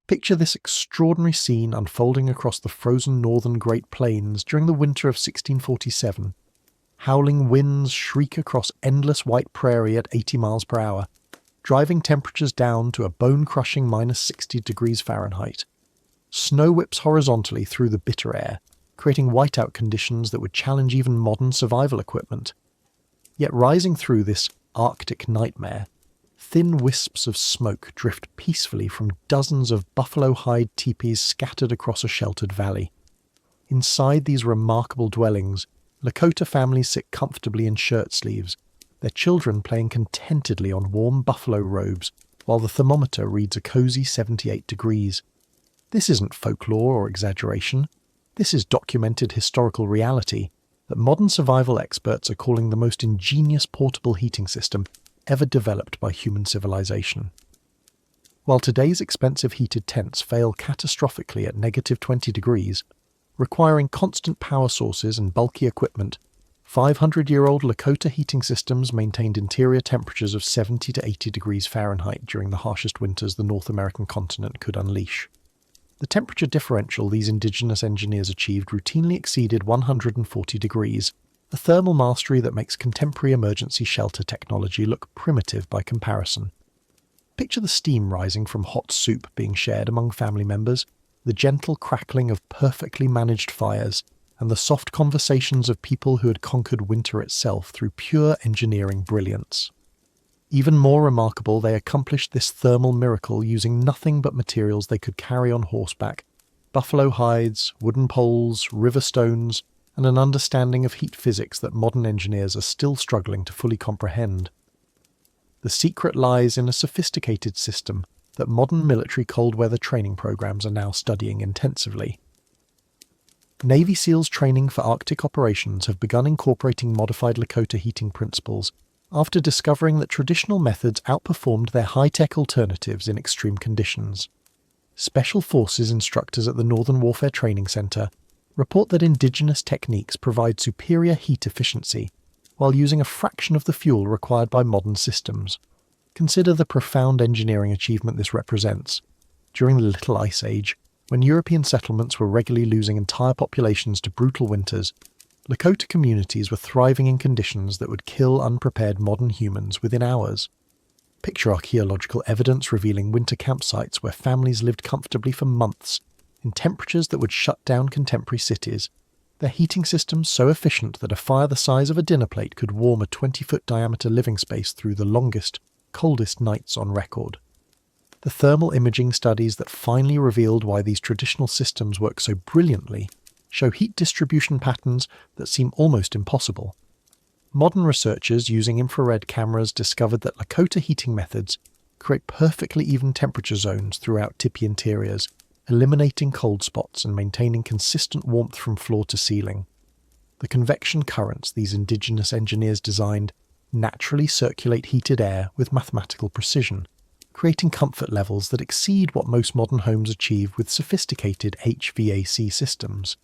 Picture this extraordinary scene unfolding across the frozen northern Great Plains during the winter of 1647. Howling winds shriek across endless white prairie at 80 miles per hour, driving temperatures down to a bone-crushing -60 degrees Fahrenheit. Snow whips horizontally through the bitter air, creating whiteout conditions that would challenge even modern survival equipment. Yet rising through this Arctic nightmare, thin wisps of smoke drift peacefully from dozens of buffalo-hide teepees scattered across a sheltered valley. Inside these remarkable dwellings, Lakota families sit comfortably in shirt sleeves, their children playing contentedly on warm buffalo robes, while the thermometer reads a cozy 78 degrees. This isn't folklore or exaggeration. This is documented historical reality that modern survival experts are calling the most ingenious portable heating system ever developed by human civilization. While today's expensive heated tents fail catastrophically at -20 degrees, requiring constant power sources and bulky equipment, 500-year-old Lakota heating systems maintained interior temperatures of 70 to 80 degrees Fahrenheit during the harshest winters the North American continent could unleash. The temperature differential these indigenous engineers achieved routinely exceeded 140 degrees, a thermal mastery that makes contemporary emergency shelter technology look primitive by comparison. Picture the steam rising from hot soup being shared among family members, the gentle crackling of perfectly managed fires, and the soft conversations of people who had conquered winter itself through pure engineering brilliance. Even more remarkable, they accomplished this thermal miracle using nothing but materials they could carry on horseback: buffalo hides, wooden poles, river stones, and an understanding of heat physics that modern engineers are still struggling to fully comprehend. The secret lies in a sophisticated system that modern military cold weather training programs are now studying intensively. Navy SEALs training for Arctic operations have begun incorporating modified Lakota heating principles after discovering that traditional methods outperformed their high-tech alternatives in extreme conditions. Special Forces instructors at the Northern Warfare Training Center report that indigenous techniques provide superior heat efficiency while using a fraction of the fuel required by modern systems. Consider the profound engineering achievement this represents. During the Little Ice Age, when European settlements were regularly losing entire populations to brutal winters, Lakota communities were thriving in conditions that would kill unprepared modern humans within hours. Picture archaeological evidence revealing winter campsites where families lived comfortably for months, in temperatures that would shut down contemporary cities, their heating systems so efficient that a fire the size of a dinner plate could warm a 20-foot diameter living space through the longest, coldest nights on record. The thermal imaging studies that finally revealed why these traditional systems work so brilliantly show heat distribution patterns that seem almost impossible. Modern researchers using infrared cameras discovered that Lakota heating methods create perfectly even temperature zones throughout tipi interiors, eliminating cold spots and maintaining consistent warmth from floor to ceiling. The convection currents these indigenous engineers designed naturally circulate heated air with mathematical precision, creating comfort levels that exceed what most modern homes achieve with sophisticated HVAC systems.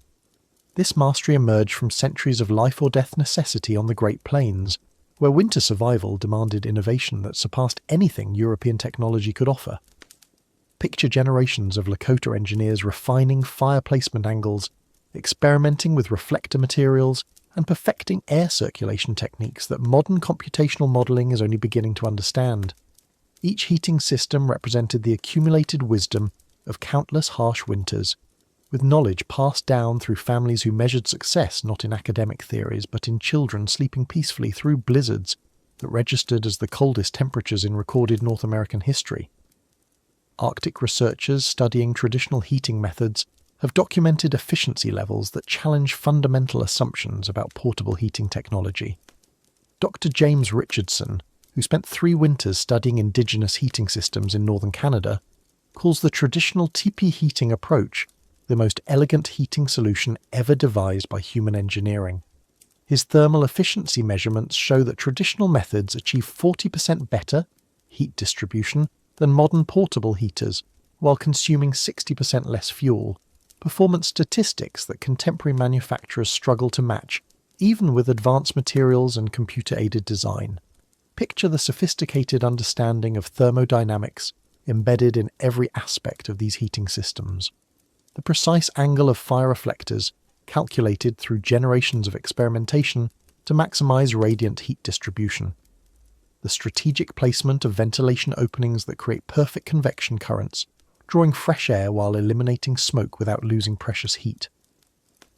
This mastery emerged from centuries of life-or-death necessity on the Great Plains, where winter survival demanded innovation that surpassed anything European technology could offer. Picture generations of Lakota engineers refining fire placement angles, experimenting with reflector materials, and perfecting air circulation techniques that modern computational modelling is only beginning to understand. Each heating system represented the accumulated wisdom of countless harsh winters, with knowledge passed down through families who measured success not in academic theories but in children sleeping peacefully through blizzards that registered as the coldest temperatures in recorded North American history. Arctic researchers studying traditional heating methods have documented efficiency levels that challenge fundamental assumptions about portable heating technology. Dr. James Richardson, who spent 3 winters studying indigenous heating systems in northern Canada, calls the traditional teepee heating approach the most elegant heating solution ever devised by human engineering. His thermal efficiency measurements show that traditional methods achieve 40% better heat distribution than modern portable heaters, while consuming 60% less fuel, performance statistics that contemporary manufacturers struggle to match, even with advanced materials and computer-aided design. Picture the sophisticated understanding of thermodynamics embedded in every aspect of these heating systems. The precise angle of fire reflectors, calculated through generations of experimentation to maximize radiant heat distribution. The strategic placement of ventilation openings that create perfect convection currents, drawing fresh air while eliminating smoke without losing precious heat.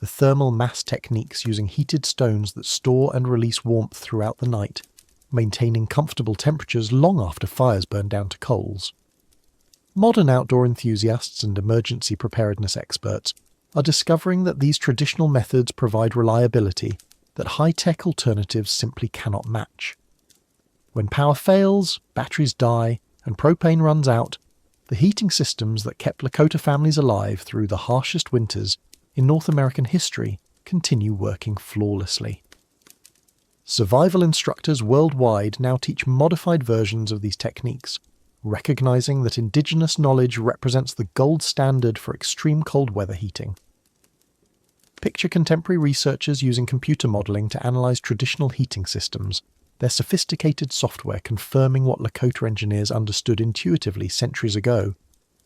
The thermal mass techniques using heated stones that store and release warmth throughout the night, maintaining comfortable temperatures long after fires burn down to coals. Modern outdoor enthusiasts and emergency preparedness experts are discovering that these traditional methods provide reliability that high-tech alternatives simply cannot match. When power fails, batteries die, and propane runs out, the heating systems that kept Lakota families alive through the harshest winters in North American history continue working flawlessly. Survival instructors worldwide now teach modified versions of these techniques, recognizing that indigenous knowledge represents the gold standard for extreme cold weather heating. Picture contemporary researchers using computer modelling to analyse traditional heating systems, their sophisticated software confirming what Lakota engineers understood intuitively centuries ago,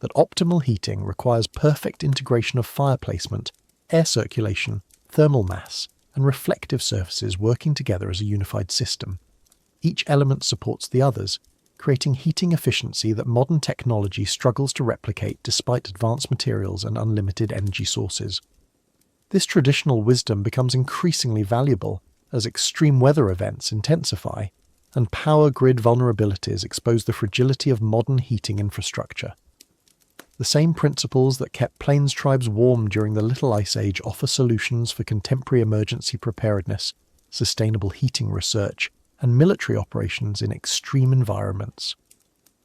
that optimal heating requires perfect integration of fire placement, air circulation, thermal mass, and reflective surfaces working together as a unified system. Each element supports the others, creating heating efficiency that modern technology struggles to replicate despite advanced materials and unlimited energy sources. This traditional wisdom becomes increasingly valuable as extreme weather events intensify and power grid vulnerabilities expose the fragility of modern heating infrastructure. The same principles that kept Plains tribes warm during the Little Ice Age offer solutions for contemporary emergency preparedness, sustainable heating research, and military operations in extreme environments.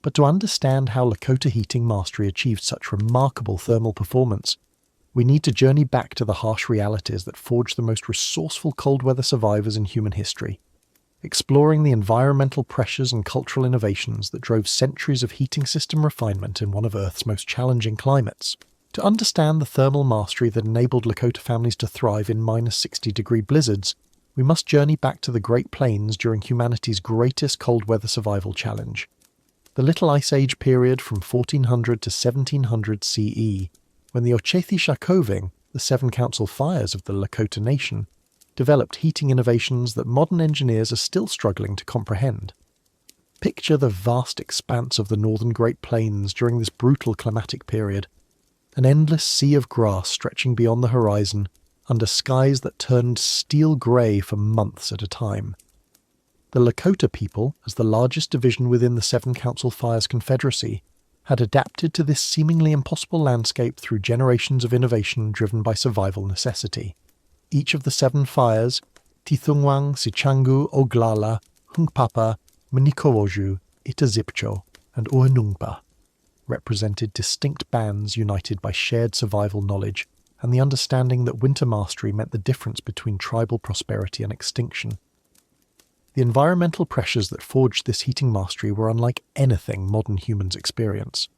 But to understand how Lakota heating mastery achieved such remarkable thermal performance, we need to journey back to the harsh realities that forged the most resourceful cold weather survivors in human history, exploring the environmental pressures and cultural innovations that drove centuries of heating system refinement in one of Earth's most challenging climates. To understand the thermal mastery that enabled Lakota families to thrive in -60-degree blizzards, we must journey back to the Great Plains during humanity's greatest cold weather survival challenge. The Little Ice Age period from 1400 to 1700 CE, when the Ochethi-Shakoving, the Seven Council Fires of the Lakota Nation, developed heating innovations that modern engineers are still struggling to comprehend. Picture the vast expanse of the northern Great Plains during this brutal climatic period, an endless sea of grass stretching beyond the horizon, under skies that turned steel grey for months at a time. The Lakota people, as the largest division within the Seven Council Fires Confederacy, had adapted to this seemingly impossible landscape through generations of innovation driven by survival necessity. Each of the seven fires, Tithungwang, Sichangu, Oglala, Hunkpapa, Manikowoju, Itazipcho, and Uanungpa, represented distinct bands united by shared survival knowledge and the understanding that winter mastery meant the difference between tribal prosperity and extinction. The environmental pressures that forged this heating mastery were unlike anything modern humans experience.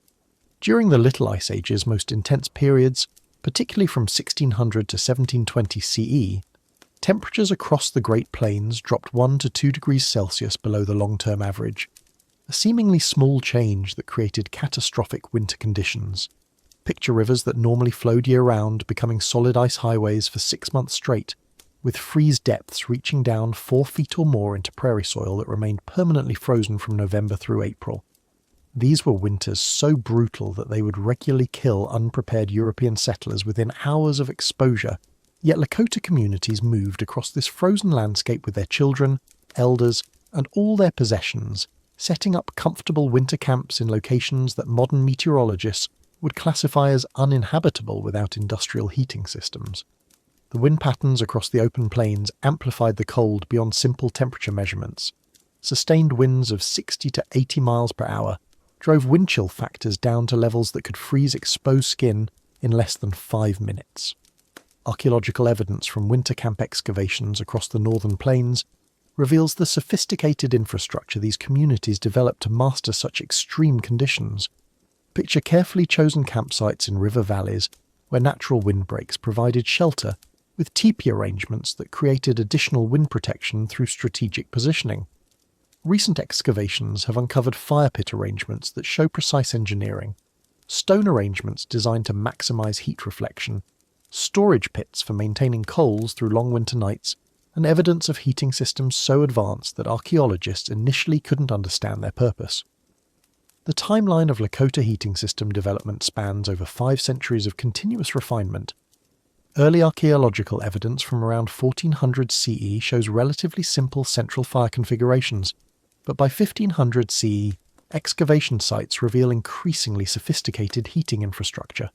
During the Little Ice Age's most intense periods, particularly from 1600 to 1720 CE, temperatures across the Great Plains dropped 1 to 2 degrees Celsius below the long-term average, a seemingly small change that created catastrophic winter conditions. Picture rivers that normally flowed year-round becoming solid ice highways for 6 months straight, with freeze depths reaching down 4 feet or more into prairie soil that remained permanently frozen from November through April. These were winters so brutal that they would regularly kill unprepared European settlers within hours of exposure, yet Lakota communities moved across this frozen landscape with their children, elders, and all their possessions, setting up comfortable winter camps in locations that modern meteorologists would classify as uninhabitable without industrial heating systems. The wind patterns across the open plains amplified the cold beyond simple temperature measurements. Sustained winds of 60 to 80 miles per hour drove wind chill factors down to levels that could freeze exposed skin in less than 5 minutes. Archaeological evidence from winter camp excavations across the northern plains reveals the sophisticated infrastructure these communities developed to master such extreme conditions. Picture carefully chosen campsites in river valleys where natural windbreaks provided shelter, with teepee arrangements that created additional wind protection through strategic positioning. Recent excavations have uncovered fire pit arrangements that show precise engineering, stone arrangements designed to maximize heat reflection, storage pits for maintaining coals through long winter nights, and evidence of heating systems so advanced that archaeologists initially couldn't understand their purpose. The timeline of Lakota heating system development spans over 5 centuries of continuous refinement. Early archaeological evidence from around 1400 CE shows relatively simple central fire configurations, but by 1500 CE, excavation sites reveal increasingly sophisticated heating infrastructure.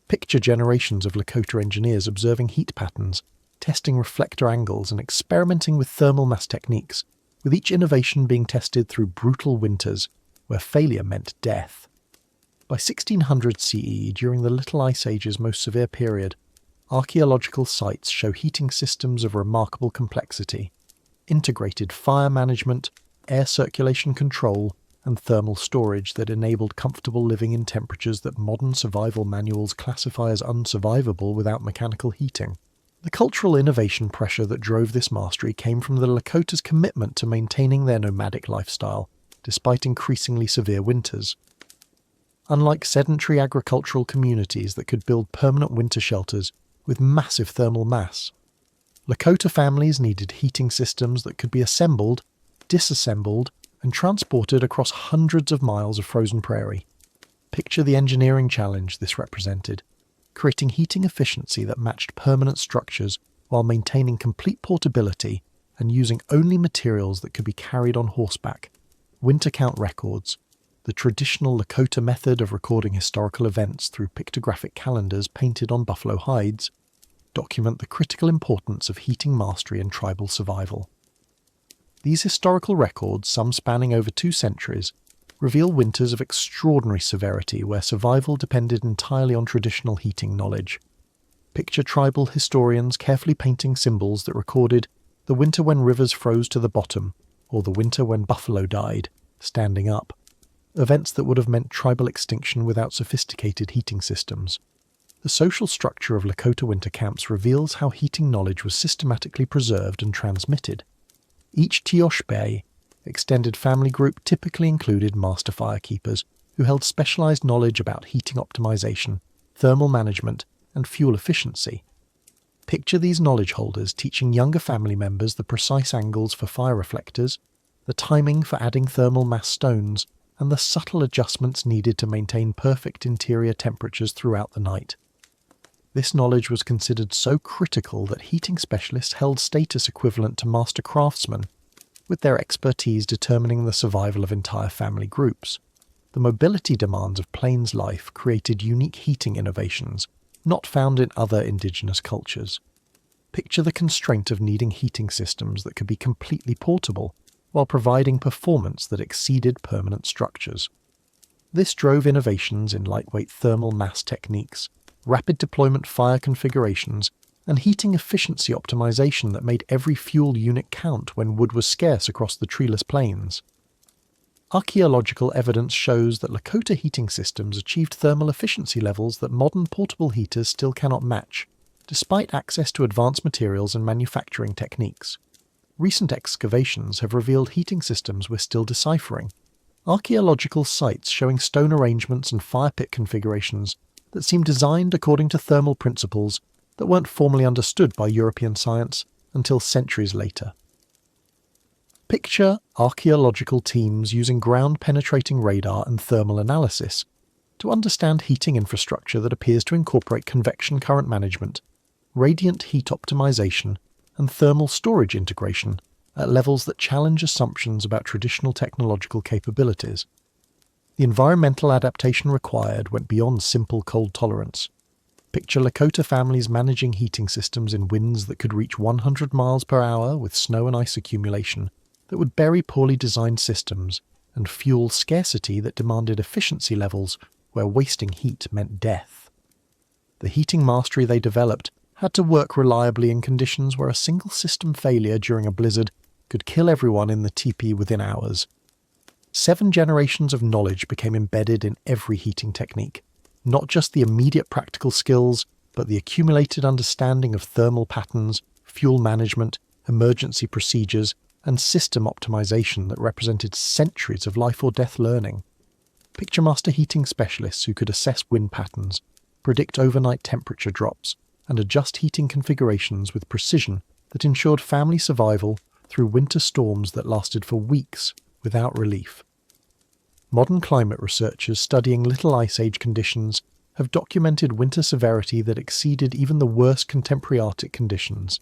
Picture generations of Lakota engineers observing heat patterns, testing reflector angles and experimenting with thermal mass techniques, with each innovation being tested through brutal winters where failure meant death. By 1600 CE, during the Little Ice Age's most severe period, archaeological sites show heating systems of remarkable complexity, integrated fire management, air circulation control, and thermal storage that enabled comfortable living in temperatures that modern survival manuals classify as unsurvivable without mechanical heating. The cultural innovation pressure that drove this mastery came from the Lakota's commitment to maintaining their nomadic lifestyle, despite increasingly severe winters. Unlike sedentary agricultural communities that could build permanent winter shelters with massive thermal mass, Lakota families needed heating systems that could be assembled, disassembled, and transported across hundreds of miles of frozen prairie. Picture the engineering challenge this represented, creating heating efficiency that matched permanent structures while maintaining complete portability and using only materials that could be carried on horseback. Winter count records, the traditional Lakota method of recording historical events through pictographic calendars painted on buffalo hides, document the critical importance of heating mastery and tribal survival. These historical records, some spanning over 2 centuries, reveal winters of extraordinary severity where survival depended entirely on traditional heating knowledge. Picture tribal historians carefully painting symbols that recorded the winter when rivers froze to the bottom, or the winter when buffalo died, standing up, events that would have meant tribal extinction without sophisticated heating systems. The social structure of Lakota winter camps reveals how heating knowledge was systematically preserved and transmitted. Each Tioshbe, extended family group, typically included master firekeepers who held specialized knowledge about heating optimization, thermal management, and fuel efficiency. Picture these knowledge holders teaching younger family members the precise angles for fire reflectors, the timing for adding thermal mass stones, and the subtle adjustments needed to maintain perfect interior temperatures throughout the night. This knowledge was considered so critical that heating specialists held status equivalent to master craftsmen, with their expertise determining the survival of entire family groups. The mobility demands of plains life created unique heating innovations, not found in other indigenous cultures. Picture the constraint of needing heating systems that could be completely portable, while providing performance that exceeded permanent structures. This drove innovations in lightweight thermal mass techniques, rapid deployment fire configurations, and heating efficiency optimization that made every fuel unit count when wood was scarce across the treeless plains. Archaeological evidence shows that Lakota heating systems achieved thermal efficiency levels that modern portable heaters still cannot match, despite access to advanced materials and manufacturing techniques. Recent excavations have revealed heating systems we're still deciphering. Archaeological sites showing stone arrangements and fire pit configurations that seem designed according to thermal principles that weren't formally understood by European science until centuries later. Picture archaeological teams using ground-penetrating radar and thermal analysis to understand heating infrastructure that appears to incorporate convection current management, radiant heat optimization, and thermal storage integration at levels that challenge assumptions about traditional technological capabilities. The environmental adaptation required went beyond simple cold tolerance. Picture Lakota families managing heating systems in winds that could reach 100 miles per hour with snow and ice accumulation that would bury poorly designed systems and fuel scarcity that demanded efficiency levels where wasting heat meant death. The heating mastery they developed had to work reliably in conditions where a single system failure during a blizzard could kill everyone in the teepee within hours. 7 generations of knowledge became embedded in every heating technique, not just the immediate practical skills, but the accumulated understanding of thermal patterns, fuel management, emergency procedures, and system optimization that represented centuries of life or death learning. Picture master heating specialists who could assess wind patterns, predict overnight temperature drops, and adjust heating configurations with precision that ensured family survival through winter storms that lasted for weeks without relief. Modern climate researchers studying Little Ice Age conditions have documented winter severity that exceeded even the worst contemporary Arctic conditions.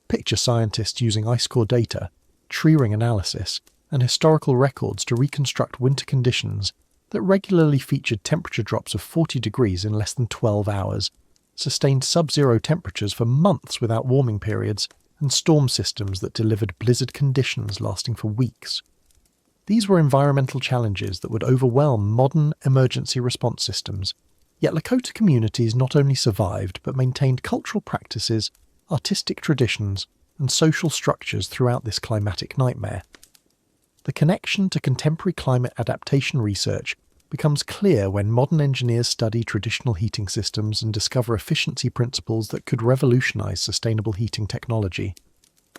Picture scientists using ice core data, tree ring analysis, and historical records to reconstruct winter conditions that regularly featured temperature drops of 40 degrees in less than 12 hours, sustained sub-zero temperatures for months without warming periods, and storm systems that delivered blizzard conditions lasting for weeks. These were environmental challenges that would overwhelm modern emergency response systems, yet Lakota communities not only survived but maintained cultural practices, artistic traditions, and social structures throughout this climatic nightmare. The connection to contemporary climate adaptation research becomes clear when modern engineers study traditional heating systems and discover efficiency principles that could revolutionize sustainable heating technology.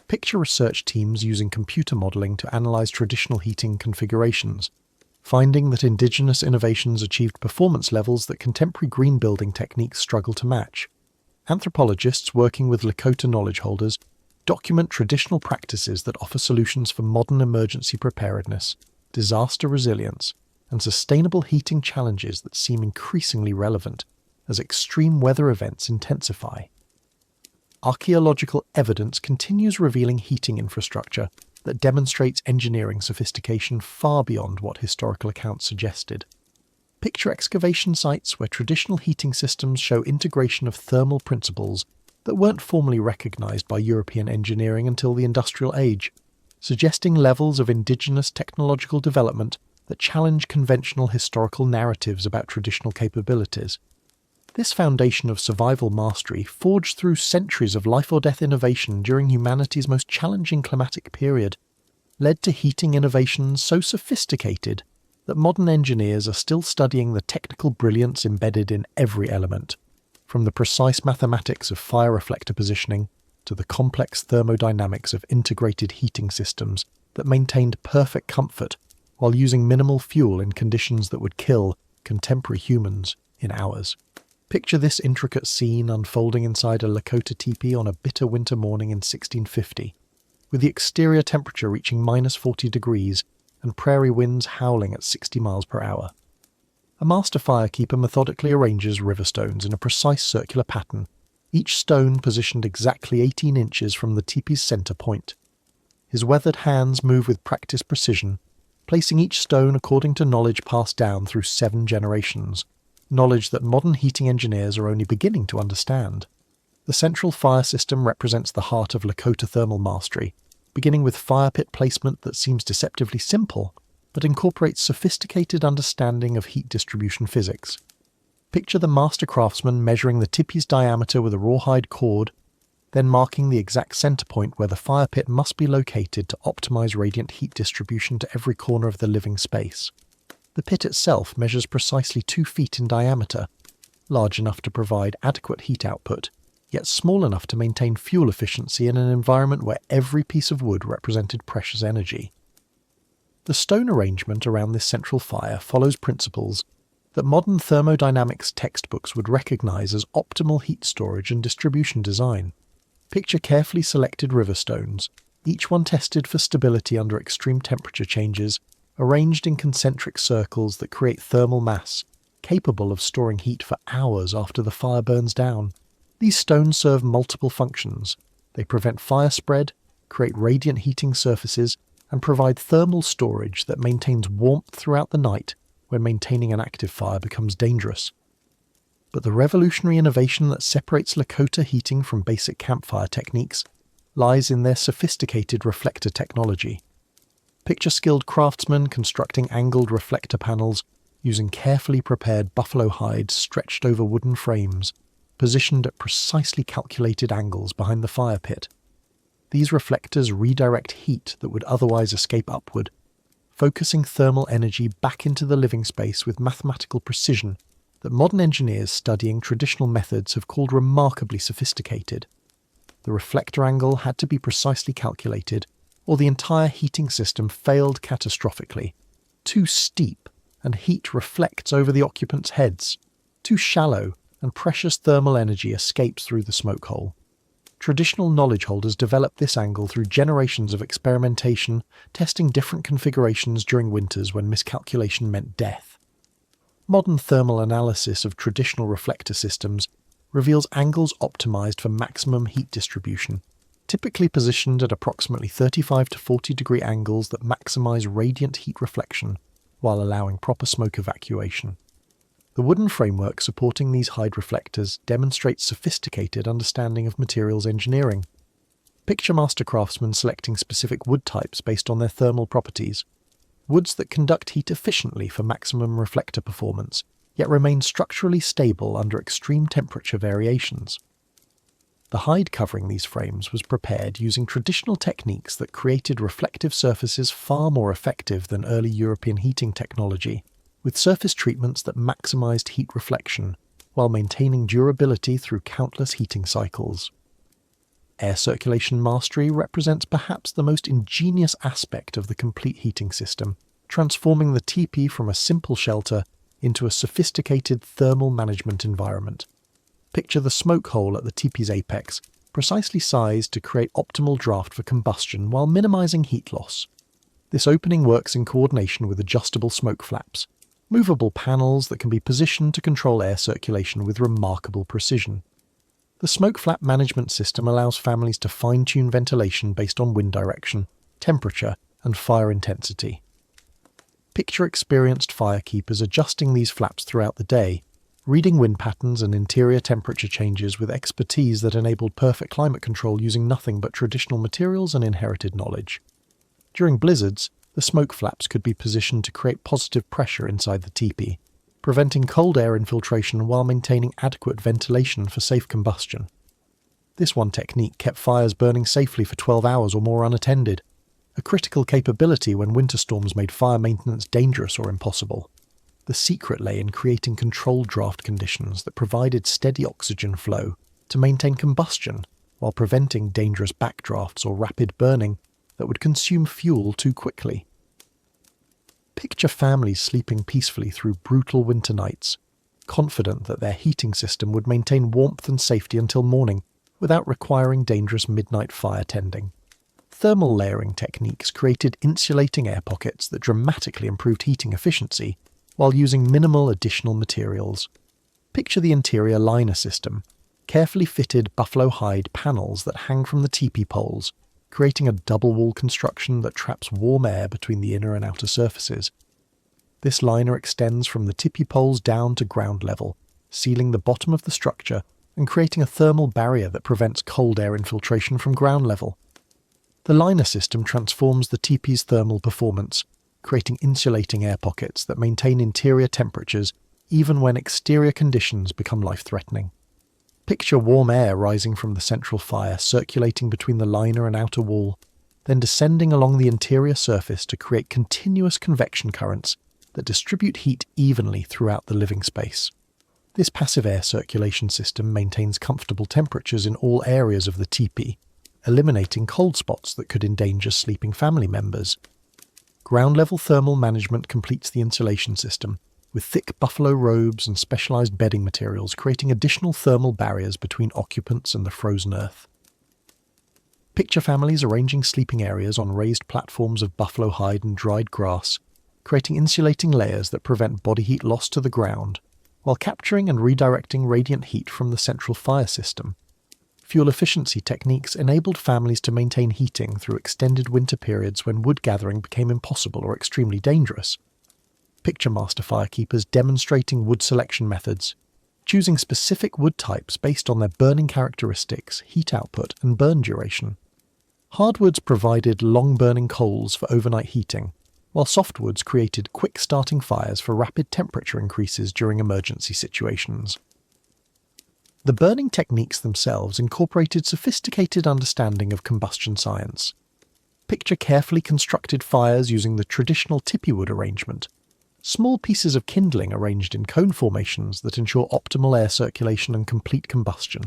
Picture research teams using computer modeling to analyze traditional heating configurations, finding that indigenous innovations achieved performance levels that contemporary green building techniques struggle to match. Anthropologists working with Lakota knowledge holders document traditional practices that offer solutions for modern emergency preparedness, disaster resilience, and sustainable heating challenges that seem increasingly relevant as extreme weather events intensify. Archaeological evidence continues revealing heating infrastructure that demonstrates engineering sophistication far beyond what historical accounts suggested. Picture excavation sites where traditional heating systems show integration of thermal principles that weren't formally recognized by European engineering until the Industrial Age, suggesting levels of indigenous technological development that challenge conventional historical narratives about traditional capabilities. This foundation of survival mastery, forged through centuries of life-or-death innovation during humanity's most challenging climatic period, led to heating innovations so sophisticated that modern engineers are still studying the technical brilliance embedded in every element, from the precise mathematics of fire reflector positioning to the complex thermodynamics of integrated heating systems that maintained perfect comfort while using minimal fuel in conditions that would kill contemporary humans in hours. Picture this intricate scene unfolding inside a Lakota teepee on a bitter winter morning in 1650, with the exterior temperature reaching -40 degrees and prairie winds howling at 60 miles per hour. A master firekeeper methodically arranges river stones in a precise circular pattern, each stone positioned exactly 18 inches from the teepee's center point. His weathered hands move with practiced precision, placing each stone according to knowledge passed down through 7 generations, knowledge that modern heating engineers are only beginning to understand. The central fire system represents the heart of Lakota thermal mastery, beginning with fire pit placement that seems deceptively simple, but incorporates sophisticated understanding of heat distribution physics. Picture the master craftsman measuring the tipi's diameter with a rawhide cord, then marking the exact center point where the fire pit must be located to optimize radiant heat distribution to every corner of the living space. The pit itself measures precisely 2 feet in diameter, large enough to provide adequate heat output, yet small enough to maintain fuel efficiency in an environment where every piece of wood represented precious energy. The stone arrangement around this central fire follows principles that modern thermodynamics textbooks would recognize as optimal heat storage and distribution design. Picture carefully selected river stones, each one tested for stability under extreme temperature changes, arranged in concentric circles that create thermal mass, capable of storing heat for hours after the fire burns down. These stones serve multiple functions. They prevent fire spread, create radiant heating surfaces, and provide thermal storage that maintains warmth throughout the night when maintaining an active fire becomes dangerous. But the revolutionary innovation that separates Lakota heating from basic campfire techniques lies in their sophisticated reflector technology. Picture skilled craftsmen constructing angled reflector panels using carefully prepared buffalo hides stretched over wooden frames, positioned at precisely calculated angles behind the fire pit. These reflectors redirect heat that would otherwise escape upward, focusing thermal energy back into the living space with mathematical precision that modern engineers studying traditional methods have called remarkably sophisticated. The reflector angle had to be precisely calculated, or the entire heating system failed catastrophically. Too steep, and heat reflects over the occupants' heads. Too shallow, and precious thermal energy escapes through the smoke hole. Traditional knowledge holders developed this angle through generations of experimentation, testing different configurations during winters when miscalculation meant death. Modern thermal analysis of traditional reflector systems reveals angles optimized for maximum heat distribution, typically positioned at approximately 35 to 40 degree angles that maximize radiant heat reflection while allowing proper smoke evacuation. The wooden framework supporting these hide reflectors demonstrates sophisticated understanding of materials engineering. Picture master craftsmen selecting specific wood types based on their thermal properties, woods that conduct heat efficiently for maximum reflector performance, yet remain structurally stable under extreme temperature variations. The hide covering these frames was prepared using traditional techniques that created reflective surfaces far more effective than early European heating technology, with surface treatments that maximized heat reflection while maintaining durability through countless heating cycles. Air circulation mastery represents perhaps the most ingenious aspect of the complete heating system, transforming the teepee from a simple shelter into a sophisticated thermal management environment. Picture the smoke hole at the teepee's apex, precisely sized to create optimal draft for combustion while minimizing heat loss. This opening works in coordination with adjustable smoke flaps, movable panels that can be positioned to control air circulation with remarkable precision. The smoke flap management system allows families to fine-tune ventilation based on wind direction, temperature, and fire intensity. Picture experienced firekeepers adjusting these flaps throughout the day, reading wind patterns and interior temperature changes with expertise that enabled perfect climate control using nothing but traditional materials and inherited knowledge. During blizzards, the smoke flaps could be positioned to create positive pressure inside the teepee, preventing cold air infiltration while maintaining adequate ventilation for safe combustion. This one technique kept fires burning safely for 12 hours or more unattended, a critical capability when winter storms made fire maintenance dangerous or impossible. The secret lay in creating controlled draft conditions that provided steady oxygen flow to maintain combustion while preventing dangerous backdrafts or rapid burning that would consume fuel too quickly. Picture families sleeping peacefully through brutal winter nights, confident that their heating system would maintain warmth and safety until morning without requiring dangerous midnight fire tending. Thermal layering techniques created insulating air pockets that dramatically improved heating efficiency while using minimal additional materials. Picture the interior liner system, carefully fitted buffalo hide panels that hang from the teepee poles, creating a double wall construction that traps warm air between the inner and outer surfaces. This liner extends from the teepee poles down to ground level, sealing the bottom of the structure and creating a thermal barrier that prevents cold air infiltration from ground level. The liner system transforms the teepee's thermal performance, creating insulating air pockets that maintain interior temperatures even when exterior conditions become life-threatening. Picture warm air rising from the central fire, circulating between the liner and outer wall, then descending along the interior surface to create continuous convection currents that distribute heat evenly throughout the living space. This passive air circulation system maintains comfortable temperatures in all areas of the teepee, eliminating cold spots that could endanger sleeping family members. Ground-level thermal management completes the insulation system, with thick buffalo robes and specialized bedding materials creating additional thermal barriers between occupants and the frozen earth. Picture families arranging sleeping areas on raised platforms of buffalo hide and dried grass, creating insulating layers that prevent body heat loss to the ground, while capturing and redirecting radiant heat from the central fire system. Fuel efficiency techniques enabled families to maintain heating through extended winter periods when wood gathering became impossible or extremely dangerous. Picture master firekeepers demonstrating wood selection methods, choosing specific wood types based on their burning characteristics, heat output, and burn duration. Hardwoods provided long-burning coals for overnight heating, while softwoods created quick-starting fires for rapid temperature increases during emergency situations. The burning techniques themselves incorporated sophisticated understanding of combustion science. Picture carefully constructed fires using the traditional tipi wood arrangement, small pieces of kindling arranged in cone formations that ensure optimal air circulation and complete combustion.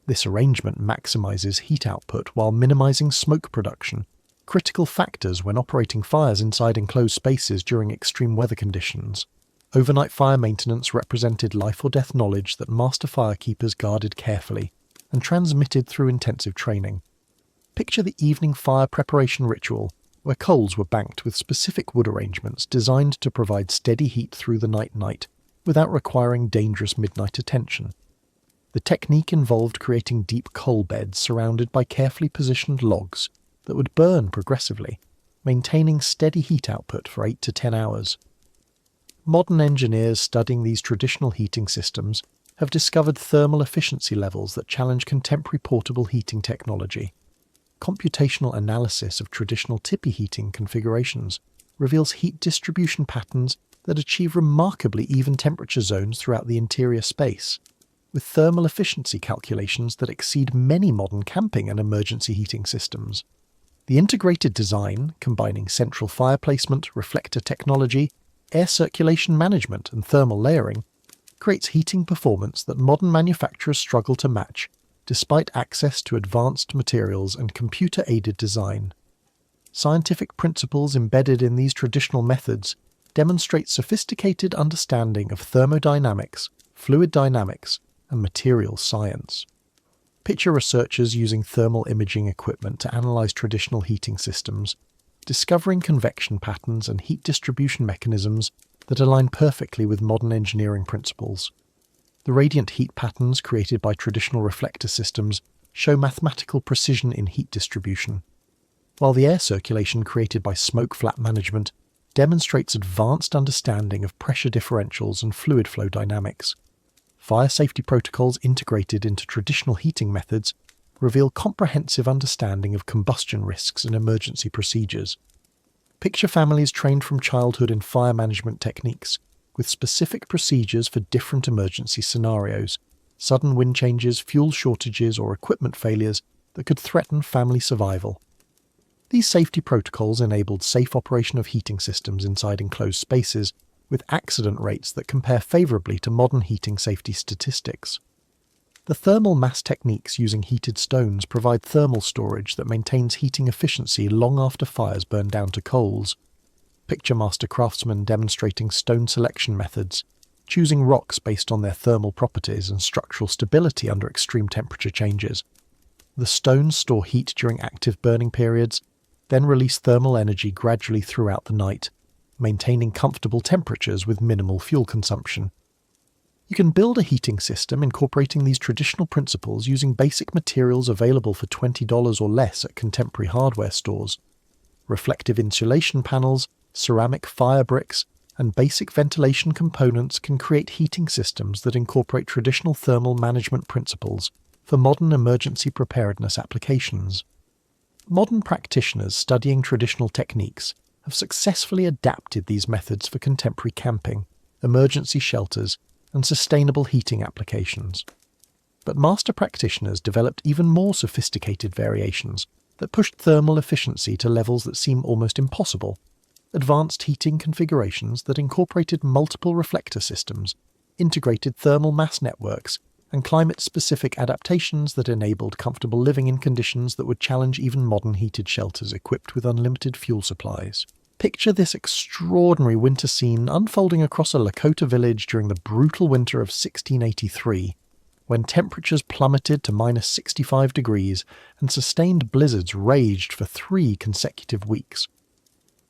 This arrangement maximizes heat output while minimizing smoke production, critical factors when operating fires inside enclosed spaces during extreme weather conditions. Overnight fire maintenance represented life or death knowledge that master firekeepers guarded carefully and transmitted through intensive training. Picture the evening fire preparation ritual, where coals were banked with specific wood arrangements designed to provide steady heat through the night without requiring dangerous midnight attention. The technique involved creating deep coal beds surrounded by carefully positioned logs that would burn progressively, maintaining steady heat output for 8 to 10 hours. Modern engineers studying these traditional heating systems have discovered thermal efficiency levels that challenge contemporary portable heating technology. Computational analysis of traditional tipi heating configurations reveals heat distribution patterns that achieve remarkably even temperature zones throughout the interior space, with thermal efficiency calculations that exceed many modern camping and emergency heating systems. The integrated design, combining central fire placement, reflector technology, air circulation management, and thermal layering, creates heating performance that modern manufacturers struggle to match, despite access to advanced materials and computer-aided design. Scientific principles embedded in these traditional methods demonstrate sophisticated understanding of thermodynamics, fluid dynamics, and materials science. Picture researchers using thermal imaging equipment to analyze traditional heating systems, discovering convection patterns and heat distribution mechanisms that align perfectly with modern engineering principles. The radiant heat patterns created by traditional reflector systems show mathematical precision in heat distribution, while the air circulation created by smoke flap management demonstrates advanced understanding of pressure differentials and fluid flow dynamics. Fire safety protocols integrated into traditional heating methods reveal comprehensive understanding of combustion risks and emergency procedures. Picture families trained from childhood in fire management techniques, with specific procedures for different emergency scenarios, sudden wind changes, fuel shortages, or equipment failures that could threaten family survival. These safety protocols enabled safe operation of heating systems inside enclosed spaces, with accident rates that compare favourably to modern heating safety statistics. The thermal mass techniques using heated stones provide thermal storage that maintains heating efficiency long after fires burn down to coals. Picture master craftsmen demonstrating stone selection methods, choosing rocks based on their thermal properties and structural stability under extreme temperature changes. The stones store heat during active burning periods, then release thermal energy gradually throughout the night, maintaining comfortable temperatures with minimal fuel consumption. You can build a heating system incorporating these traditional principles using basic materials available for $20 or less at contemporary hardware stores. Reflective insulation panels, ceramic fire bricks, and basic ventilation components can create heating systems that incorporate traditional thermal management principles for modern emergency preparedness applications. Modern practitioners studying traditional techniques have successfully adapted these methods for contemporary camping, emergency shelters, and sustainable heating applications. But master practitioners developed even more sophisticated variations that pushed thermal efficiency to levels that seem almost impossible. Advanced heating configurations that incorporated multiple reflector systems, integrated thermal mass networks, and climate-specific adaptations that enabled comfortable living in conditions that would challenge even modern heated shelters equipped with unlimited fuel supplies. Picture this extraordinary winter scene unfolding across a Lakota village during the brutal winter of 1683, when temperatures plummeted to minus 65 degrees and sustained blizzards raged for 3 consecutive weeks.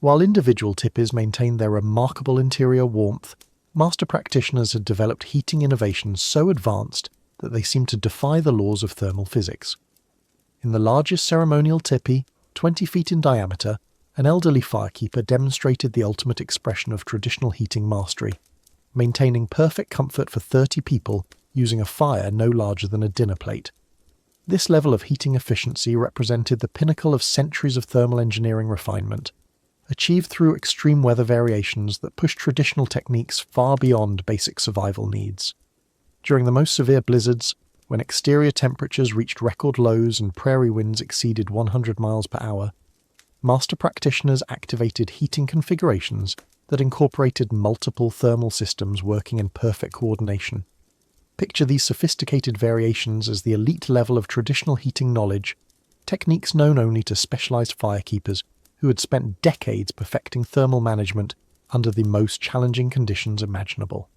While individual tipis maintained their remarkable interior warmth, master practitioners had developed heating innovations so advanced that they seemed to defy the laws of thermal physics. In the largest ceremonial tipi, 20 feet in diameter, an elderly firekeeper demonstrated the ultimate expression of traditional heating mastery, maintaining perfect comfort for 30 people using a fire no larger than a dinner plate. This level of heating efficiency represented the pinnacle of centuries of thermal engineering refinement, achieved through extreme weather variations that pushed traditional techniques far beyond basic survival needs. During the most severe blizzards, when exterior temperatures reached record lows and prairie winds exceeded 100 miles per hour, master practitioners activated heating configurations that incorporated multiple thermal systems working in perfect coordination. Picture these sophisticated variations as the elite level of traditional heating knowledge techniques known only to specialized firekeepers who had spent decades perfecting thermal management under the most challenging conditions imaginable.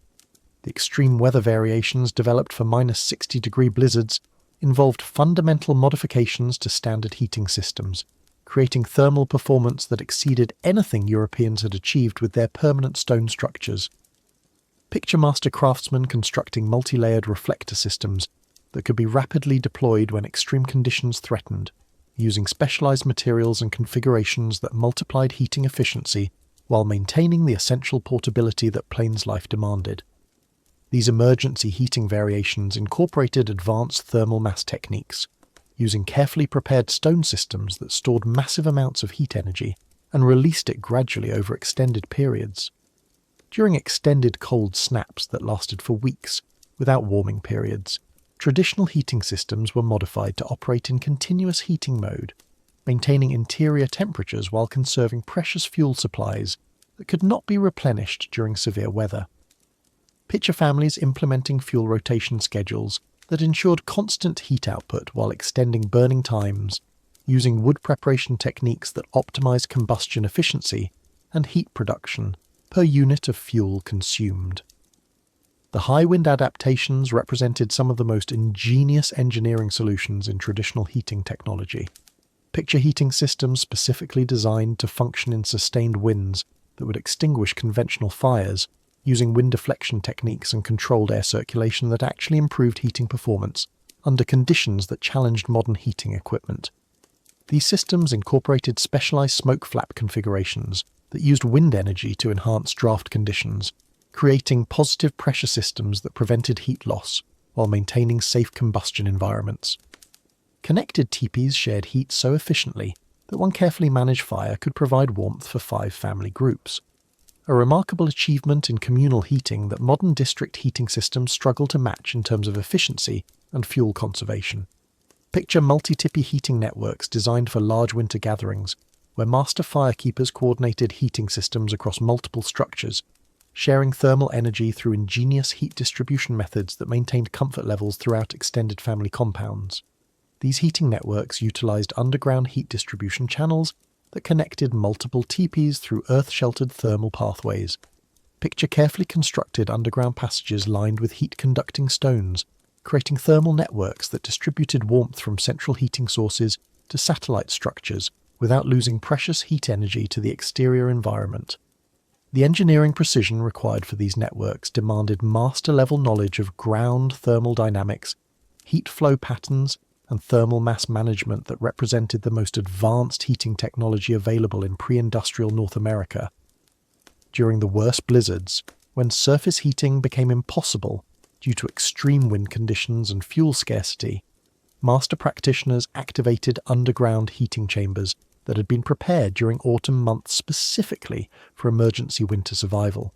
The extreme weather variations developed for -60-degree blizzards involved fundamental modifications to standard heating systems, creating thermal performance that exceeded anything Europeans had achieved with their permanent stone structures. Picture master craftsmen constructing multi-layered reflector systems that could be rapidly deployed when extreme conditions threatened, using specialized materials and configurations that multiplied heating efficiency while maintaining the essential portability that plains life demanded. These emergency heating variations incorporated advanced thermal mass techniques, using carefully prepared stone systems that stored massive amounts of heat energy and released it gradually over extended periods. During extended cold snaps that lasted for weeks, without warming periods, traditional heating systems were modified to operate in continuous heating mode, maintaining interior temperatures while conserving precious fuel supplies that could not be replenished during severe weather. Picture families implementing fuel rotation schedules that ensured constant heat output while extending burning times, using wood preparation techniques that optimize combustion efficiency and heat production per unit of fuel consumed. The high wind adaptations represented some of the most ingenious engineering solutions in traditional heating technology. Picture heating systems specifically designed to function in sustained winds that would extinguish conventional fires, using wind deflection techniques and controlled air circulation that actually improved heating performance under conditions that challenged modern heating equipment. These systems incorporated specialized smoke flap configurations that used wind energy to enhance draft conditions, creating positive pressure systems that prevented heat loss while maintaining safe combustion environments. Connected teepees shared heat so efficiently that one carefully managed fire could provide warmth for 5 family groups. A remarkable achievement in communal heating that modern district heating systems struggle to match in terms of efficiency and fuel conservation. Picture multi-tipi heating networks designed for large winter gatherings, where master firekeepers coordinated heating systems across multiple structures, sharing thermal energy through ingenious heat distribution methods that maintained comfort levels throughout extended family compounds. These heating networks utilized underground heat distribution channels that connected multiple teepees through earth-sheltered thermal pathways. Picture carefully constructed underground passages lined with heat-conducting stones, creating thermal networks that distributed warmth from central heating sources to satellite structures without losing precious heat energy to the exterior environment. The engineering precision required for these networks demanded master-level knowledge of ground thermal dynamics, heat flow patterns, and thermal mass management that represented the most advanced heating technology available in pre-industrial North America. During the worst blizzards, when surface heating became impossible due to extreme wind conditions and fuel scarcity, master practitioners activated underground heating chambers that had been prepared during autumn months specifically for emergency winter survival.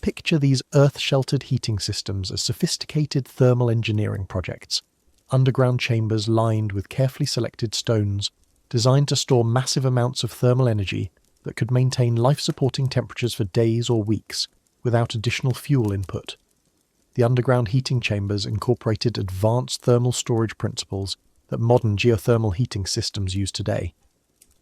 Picture these earth-sheltered heating systems as sophisticated thermal engineering projects, underground chambers lined with carefully selected stones designed to store massive amounts of thermal energy that could maintain life-supporting temperatures for days or weeks without additional fuel input. The underground heating chambers incorporated advanced thermal storage principles that modern geothermal heating systems use today.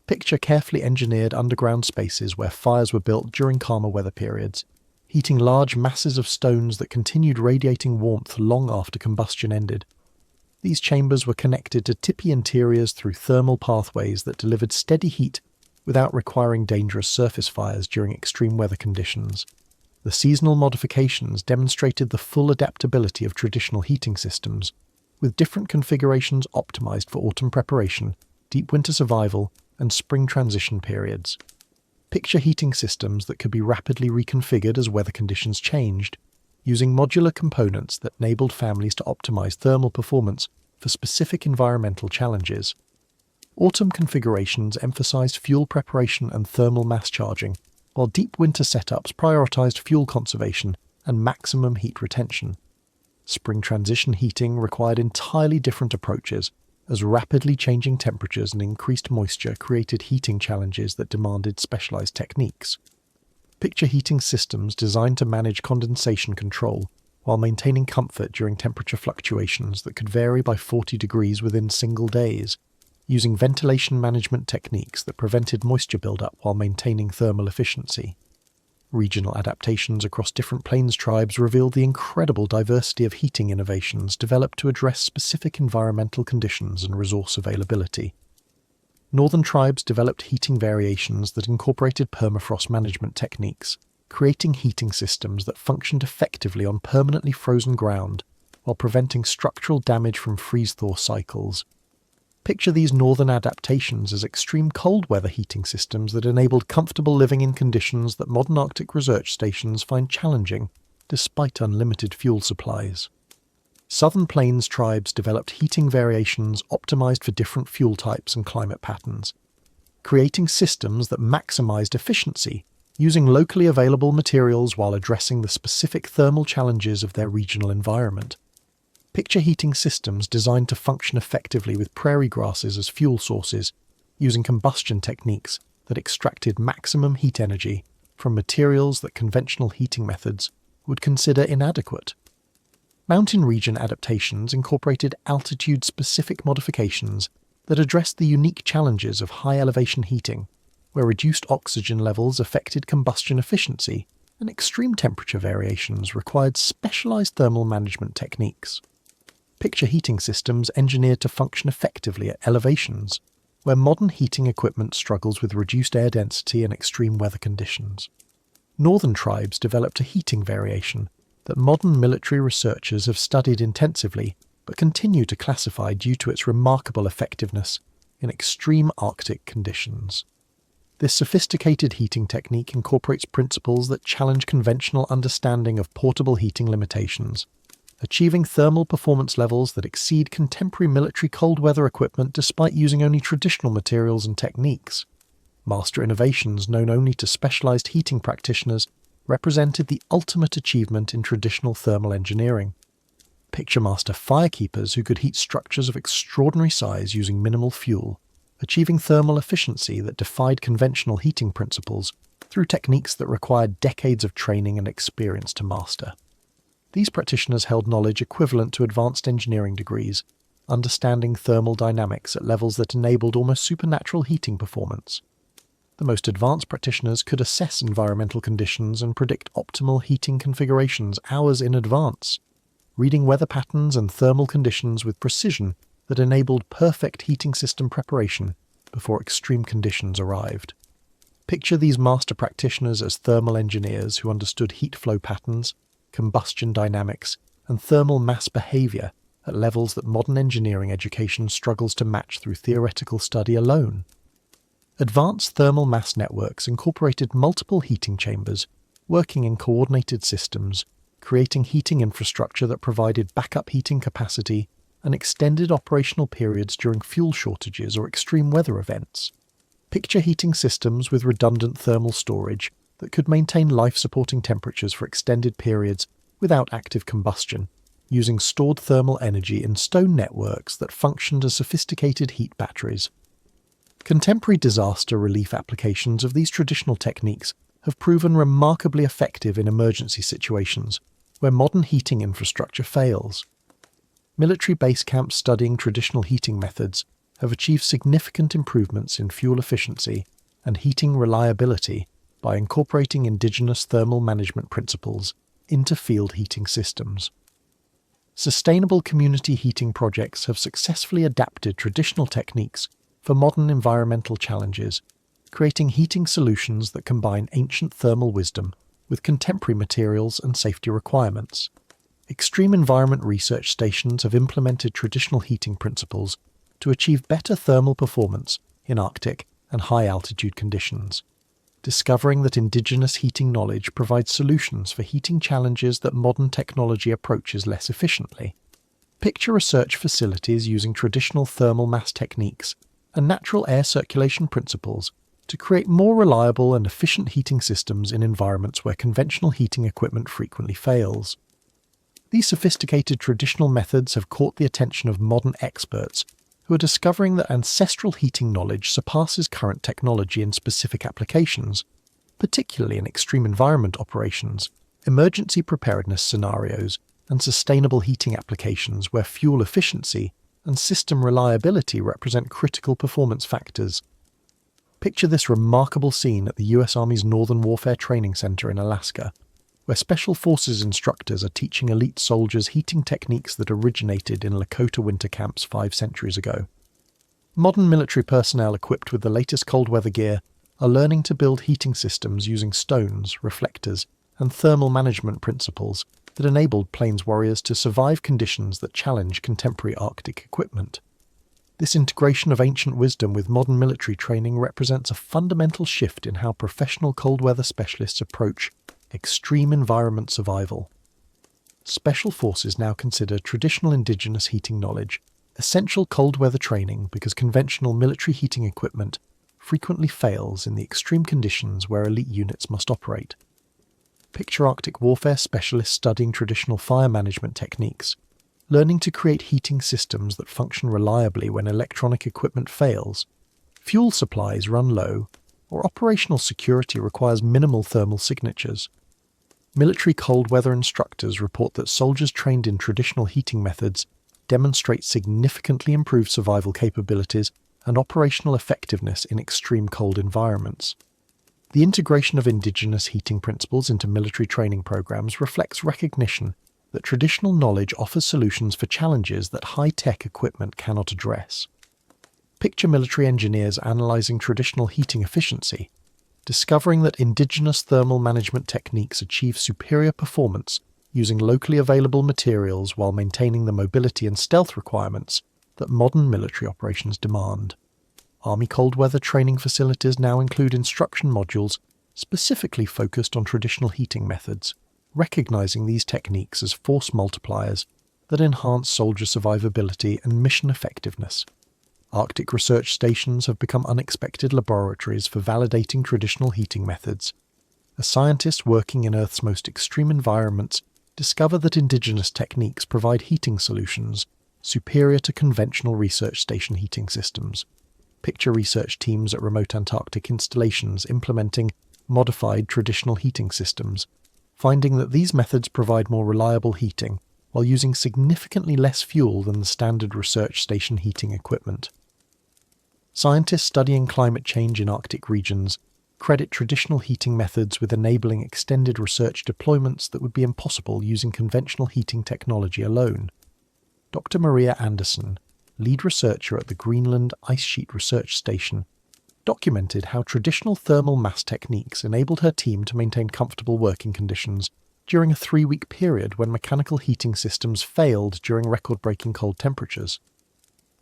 Picture carefully engineered underground spaces where fires were built during calmer weather periods, heating large masses of stones that continued radiating warmth long after combustion ended. These chambers were connected to tipi interiors through thermal pathways that delivered steady heat without requiring dangerous surface fires during extreme weather conditions. The seasonal modifications demonstrated the full adaptability of traditional heating systems, with different configurations optimized for autumn preparation, deep winter survival, and spring transition periods. Picture heating systems that could be rapidly reconfigured as weather conditions changed, using modular components that enabled families to optimize thermal performance for specific environmental challenges. Autumn configurations emphasized fuel preparation and thermal mass charging, while deep winter setups prioritized fuel conservation and maximum heat retention. Spring transition heating required entirely different approaches, as rapidly changing temperatures and increased moisture created heating challenges that demanded specialized techniques. Picture heating systems designed to manage condensation control while maintaining comfort during temperature fluctuations that could vary by 40 degrees within single days. using ventilation management techniques that prevented moisture buildup while maintaining thermal efficiency. Regional adaptations across different plains tribes revealed the incredible diversity of heating innovations developed to address specific environmental conditions and resource availability. Northern tribes developed heating variations that incorporated permafrost management techniques, creating heating systems that functioned effectively on permanently frozen ground while preventing structural damage from freeze-thaw cycles. Picture these northern adaptations as extreme cold weather heating systems that enabled comfortable living in conditions that modern Arctic research stations find challenging, despite unlimited fuel supplies. Southern Plains tribes developed heating variations optimized for different fuel types and climate patterns, creating systems that maximized efficiency, using locally available materials while addressing the specific thermal challenges of their regional environment. Picture heating systems designed to function effectively with prairie grasses as fuel sources, using combustion techniques that extracted maximum heat energy from materials that conventional heating methods would consider inadequate. Mountain region adaptations incorporated altitude-specific modifications that addressed the unique challenges of high-elevation heating, where reduced oxygen levels affected combustion efficiency and extreme temperature variations required specialized thermal management techniques. Picture heating systems engineered to function effectively at elevations, where modern heating equipment struggles with reduced air density and extreme weather conditions. Northern tribes developed a heating variation that modern military researchers have studied intensively but continue to classify due to its remarkable effectiveness in extreme Arctic conditions. This sophisticated heating technique incorporates principles that challenge conventional understanding of portable heating limitations, achieving thermal performance levels that exceed contemporary military cold weather equipment despite using only traditional materials and techniques. Master innovations known only to specialized heating practitioners represented the ultimate achievement in traditional thermal engineering. Picture master firekeepers who could heat structures of extraordinary size using minimal fuel, achieving thermal efficiency that defied conventional heating principles through techniques that required decades of training and experience to master. These practitioners held knowledge equivalent to advanced engineering degrees, understanding thermal dynamics at levels that enabled almost supernatural heating performance. The most advanced practitioners could assess environmental conditions and predict optimal heating configurations hours in advance, reading weather patterns and thermal conditions with precision that enabled perfect heating system preparation before extreme conditions arrived. Picture these master practitioners as thermal engineers who understood heat flow patterns, combustion dynamics, and thermal mass behavior at levels that modern engineering education struggles to match through theoretical study alone. Advanced thermal mass networks incorporated multiple heating chambers, working in coordinated systems, creating heating infrastructure that provided backup heating capacity and extended operational periods during fuel shortages or extreme weather events. Picture heating systems with redundant thermal storage that could maintain life-supporting temperatures for extended periods without active combustion, using stored thermal energy in stone networks that functioned as sophisticated heat batteries. Contemporary disaster relief applications of these traditional techniques have proven remarkably effective in emergency situations where modern heating infrastructure fails. Military base camps studying traditional heating methods have achieved significant improvements in fuel efficiency and heating reliability by incorporating indigenous thermal management principles into field heating systems. Sustainable community heating projects have successfully adapted traditional techniques for modern environmental challenges, creating heating solutions that combine ancient thermal wisdom with contemporary materials and safety requirements. Extreme environment research stations have implemented traditional heating principles to achieve better thermal performance in Arctic and high-altitude conditions, discovering that indigenous heating knowledge provides solutions for heating challenges that modern technology approaches less efficiently. Picture research facilities using traditional thermal mass techniques and natural air circulation principles to create more reliable and efficient heating systems in environments where conventional heating equipment frequently fails. These sophisticated traditional methods have caught the attention of modern experts who are discovering that ancestral heating knowledge surpasses current technology in specific applications, particularly in extreme environment operations, emergency preparedness scenarios, and sustainable heating applications where fuel efficiency and system reliability represent critical performance factors. Picture this remarkable scene at the US Army's Northern Warfare Training Center in Alaska, where Special Forces instructors are teaching elite soldiers heating techniques that originated in Lakota winter camps 5 centuries ago. Modern military personnel equipped with the latest cold weather gear are learning to build heating systems using stones, reflectors, and thermal management principles that enabled Plains warriors to survive conditions that challenge contemporary Arctic equipment. This integration of ancient wisdom with modern military training represents a fundamental shift in how professional cold weather specialists approach extreme environment survival. Special Forces now consider traditional indigenous heating knowledge essential cold weather training because conventional military heating equipment frequently fails in the extreme conditions where elite units must operate. Picture Arctic warfare specialists studying traditional fire management techniques, learning to create heating systems that function reliably when electronic equipment fails, fuel supplies run low, or operational security requires minimal thermal signatures. Military cold weather instructors report that soldiers trained in traditional heating methods demonstrate significantly improved survival capabilities and operational effectiveness in extreme cold environments. The integration of indigenous heating principles into military training programs reflects recognition that traditional knowledge offers solutions for challenges that high-tech equipment cannot address. Picture military engineers analyzing traditional heating efficiency, discovering that indigenous thermal management techniques achieve superior performance using locally available materials while maintaining the mobility and stealth requirements that modern military operations demand. Army cold weather training facilities now include instruction modules specifically focused on traditional heating methods, recognizing these techniques as force multipliers that enhance soldier survivability and mission effectiveness. Arctic research stations have become unexpected laboratories for validating traditional heating methods. As scientists working in Earth's most extreme environments discover that indigenous techniques provide heating solutions superior to conventional research station heating systems. Picture research teams at remote Antarctic installations implementing modified traditional heating systems, finding that these methods provide more reliable heating while using significantly less fuel than the standard research station heating equipment. Scientists studying climate change in Arctic regions credit traditional heating methods with enabling extended research deployments that would be impossible using conventional heating technology alone. Dr. Maria Anderson, lead researcher at the Greenland Ice Sheet Research Station, documented how traditional thermal mass techniques enabled her team to maintain comfortable working conditions during a 3-week period when mechanical heating systems failed during record-breaking cold temperatures.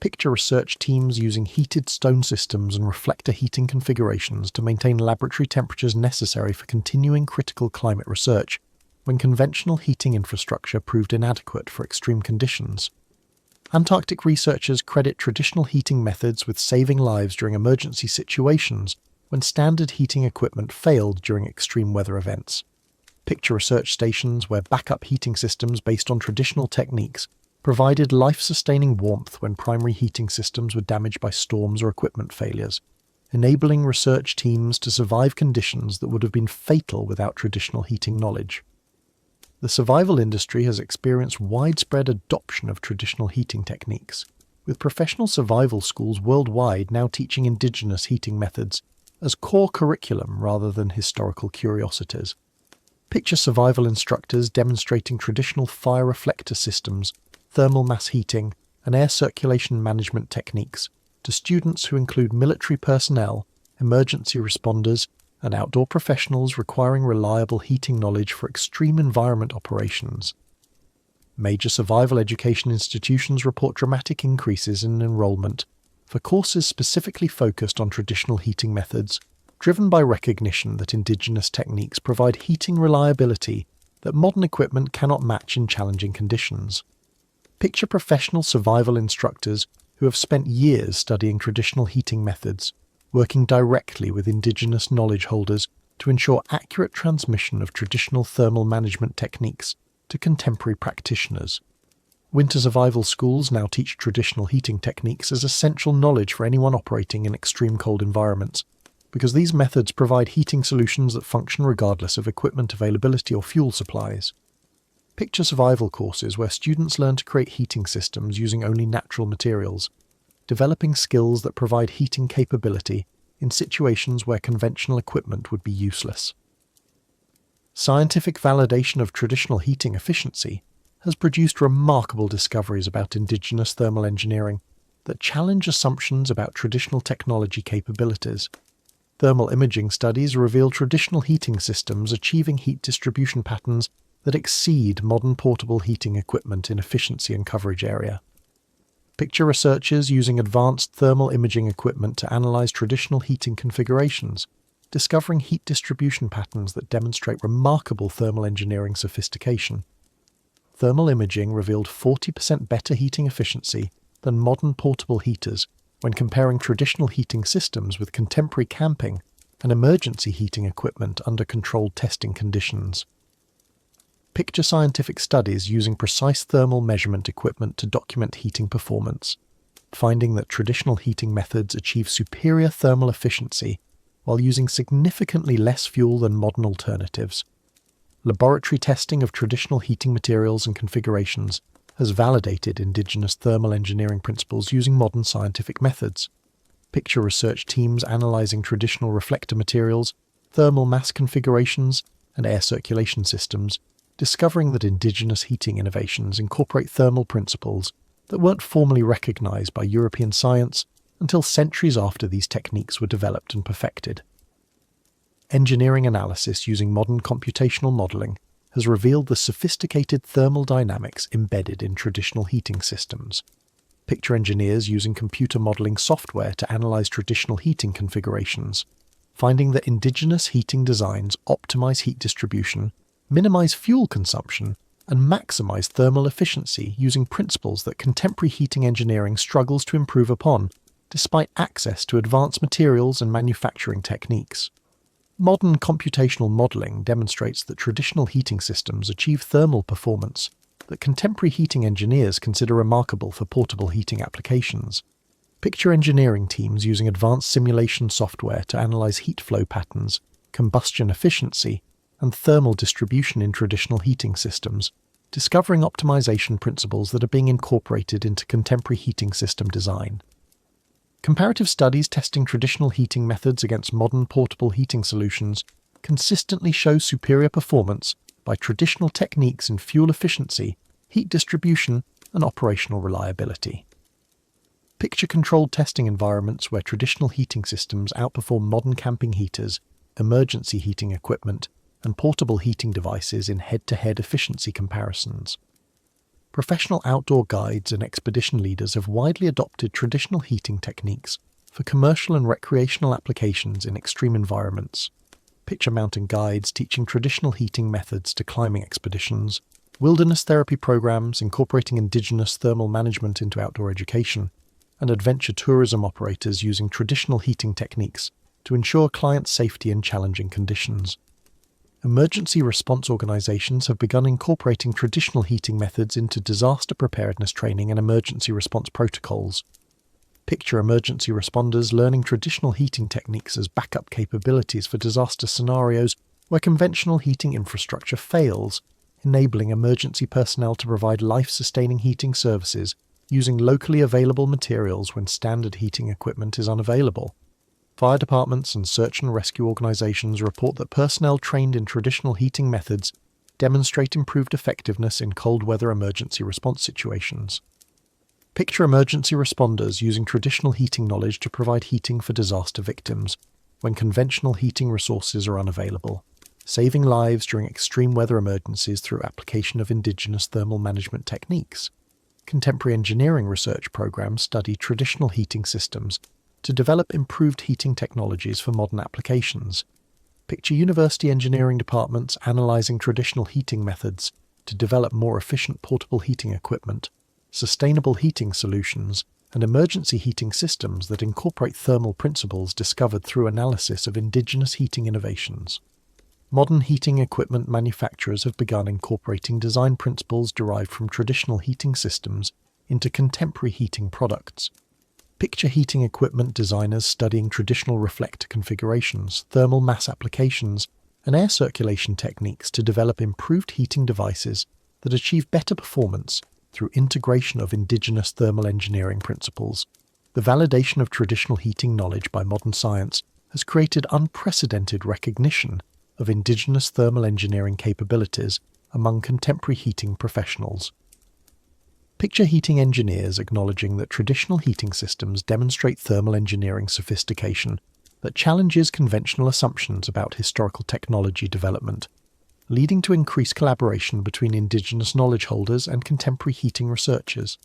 Picture research teams using heated stone systems and reflector heating configurations to maintain laboratory temperatures necessary for continuing critical climate research when conventional heating infrastructure proved inadequate for extreme conditions. Antarctic researchers credit traditional heating methods with saving lives during emergency situations when standard heating equipment failed during extreme weather events. Picture research stations where backup heating systems based on traditional techniques provided life-sustaining warmth when primary heating systems were damaged by storms or equipment failures, enabling research teams to survive conditions that would have been fatal without traditional heating knowledge. The survival industry has experienced widespread adoption of traditional heating techniques, with professional survival schools worldwide now teaching indigenous heating methods as core curriculum rather than historical curiosities. Picture survival instructors demonstrating traditional fire reflector systems, thermal mass heating, and air circulation management techniques to students who include military personnel, emergency responders, and outdoor professionals requiring reliable heating knowledge for extreme environment operations. Major survival education institutions report dramatic increases in enrollment for courses specifically focused on traditional heating methods, driven by recognition that indigenous techniques provide heating reliability that modern equipment cannot match in challenging conditions. Picture professional survival instructors who have spent years studying traditional heating methods, working directly with indigenous knowledge holders to ensure accurate transmission of traditional thermal management techniques to contemporary practitioners. Winter survival schools now teach traditional heating techniques as essential knowledge for anyone operating in extreme cold environments, because these methods provide heating solutions that function regardless of equipment availability or fuel supplies. Picture survival courses where students learn to create heating systems using only natural materials, developing skills that provide heating capability in situations where conventional equipment would be useless. Scientific validation of traditional heating efficiency has produced remarkable discoveries about indigenous thermal engineering that challenge assumptions about traditional technology capabilities. Thermal imaging studies reveal traditional heating systems achieving heat distribution patterns that exceed modern portable heating equipment in efficiency and coverage area. Picture researchers using advanced thermal imaging equipment to analyze traditional heating configurations, discovering heat distribution patterns that demonstrate remarkable thermal engineering sophistication. Thermal imaging revealed 40% better heating efficiency than modern portable heaters when comparing traditional heating systems with contemporary camping and emergency heating equipment under controlled testing conditions. Picture scientific studies using precise thermal measurement equipment to document heating performance, finding that traditional heating methods achieve superior thermal efficiency while using significantly less fuel than modern alternatives. Laboratory testing of traditional heating materials and configurations has validated indigenous thermal engineering principles using modern scientific methods. Picture research teams analyzing traditional reflector materials, thermal mass configurations, and air circulation systems, discovering that indigenous heating innovations incorporate thermal principles that weren't formally recognized by European science until centuries after these techniques were developed and perfected. Engineering analysis using modern computational modeling has revealed the sophisticated thermal dynamics embedded in traditional heating systems. Picture engineers using computer modeling software to analyze traditional heating configurations, finding that indigenous heating designs optimize heat distribution, minimize fuel consumption, and maximize thermal efficiency using principles that contemporary heating engineering struggles to improve upon, despite access to advanced materials and manufacturing techniques. Modern computational modeling demonstrates that traditional heating systems achieve thermal performance that contemporary heating engineers consider remarkable for portable heating applications. Picture engineering teams using advanced simulation software to analyze heat flow patterns, combustion efficiency, and thermal distribution in traditional heating systems, discovering optimization principles that are being incorporated into contemporary heating system design. Comparative studies testing traditional heating methods against modern portable heating solutions consistently show superior performance by traditional techniques in fuel efficiency, heat distribution, and operational reliability. Picture controlled testing environments where traditional heating systems outperform modern camping heaters, emergency heating equipment, and portable heating devices in head-to-head efficiency comparisons. Professional outdoor guides and expedition leaders have widely adopted traditional heating techniques for commercial and recreational applications in extreme environments. Picture mountain guides teaching traditional heating methods to climbing expeditions, wilderness therapy programs incorporating indigenous thermal management into outdoor education, and adventure tourism operators using traditional heating techniques to ensure client safety in challenging conditions. Emergency response organizations have begun incorporating traditional heating methods into disaster preparedness training and emergency response protocols. Picture emergency responders learning traditional heating techniques as backup capabilities for disaster scenarios where conventional heating infrastructure fails, enabling emergency personnel to provide life-sustaining heating services using locally available materials when standard heating equipment is unavailable. Fire departments and search and rescue organizations report that personnel trained in traditional heating methods demonstrate improved effectiveness in cold weather emergency response situations. Picture emergency responders using traditional heating knowledge to provide heating for disaster victims when conventional heating resources are unavailable, saving lives during extreme weather emergencies through application of indigenous thermal management techniques. Contemporary engineering research programs study traditional heating systems to develop improved heating technologies for modern applications. Picture university engineering departments analyzing traditional heating methods to develop more efficient portable heating equipment, sustainable heating solutions, and emergency heating systems that incorporate thermal principles discovered through analysis of indigenous heating innovations. Modern heating equipment manufacturers have begun incorporating design principles derived from traditional heating systems into contemporary heating products. Picture heating equipment designers studying traditional reflector configurations, thermal mass applications, and air circulation techniques to develop improved heating devices that achieve better performance through integration of indigenous thermal engineering principles. The validation of traditional heating knowledge by modern science has created unprecedented recognition of indigenous thermal engineering capabilities among contemporary heating professionals. Picture heating engineers acknowledging that traditional heating systems demonstrate thermal engineering sophistication that challenges conventional assumptions about historical technology development, leading to increased collaboration between indigenous knowledge holders and contemporary heating researchers.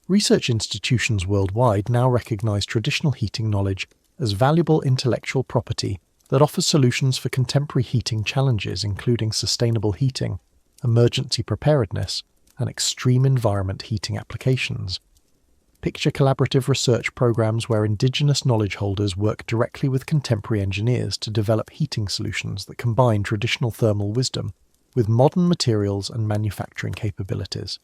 Research institutions worldwide now recognize traditional heating knowledge as valuable intellectual property that offers solutions for contemporary heating challenges, including sustainable heating, emergency preparedness, and extreme environment heating applications. Picture collaborative research programs where indigenous knowledge holders work directly with contemporary engineers to develop heating solutions that combine traditional thermal wisdom with modern materials and manufacturing capabilities.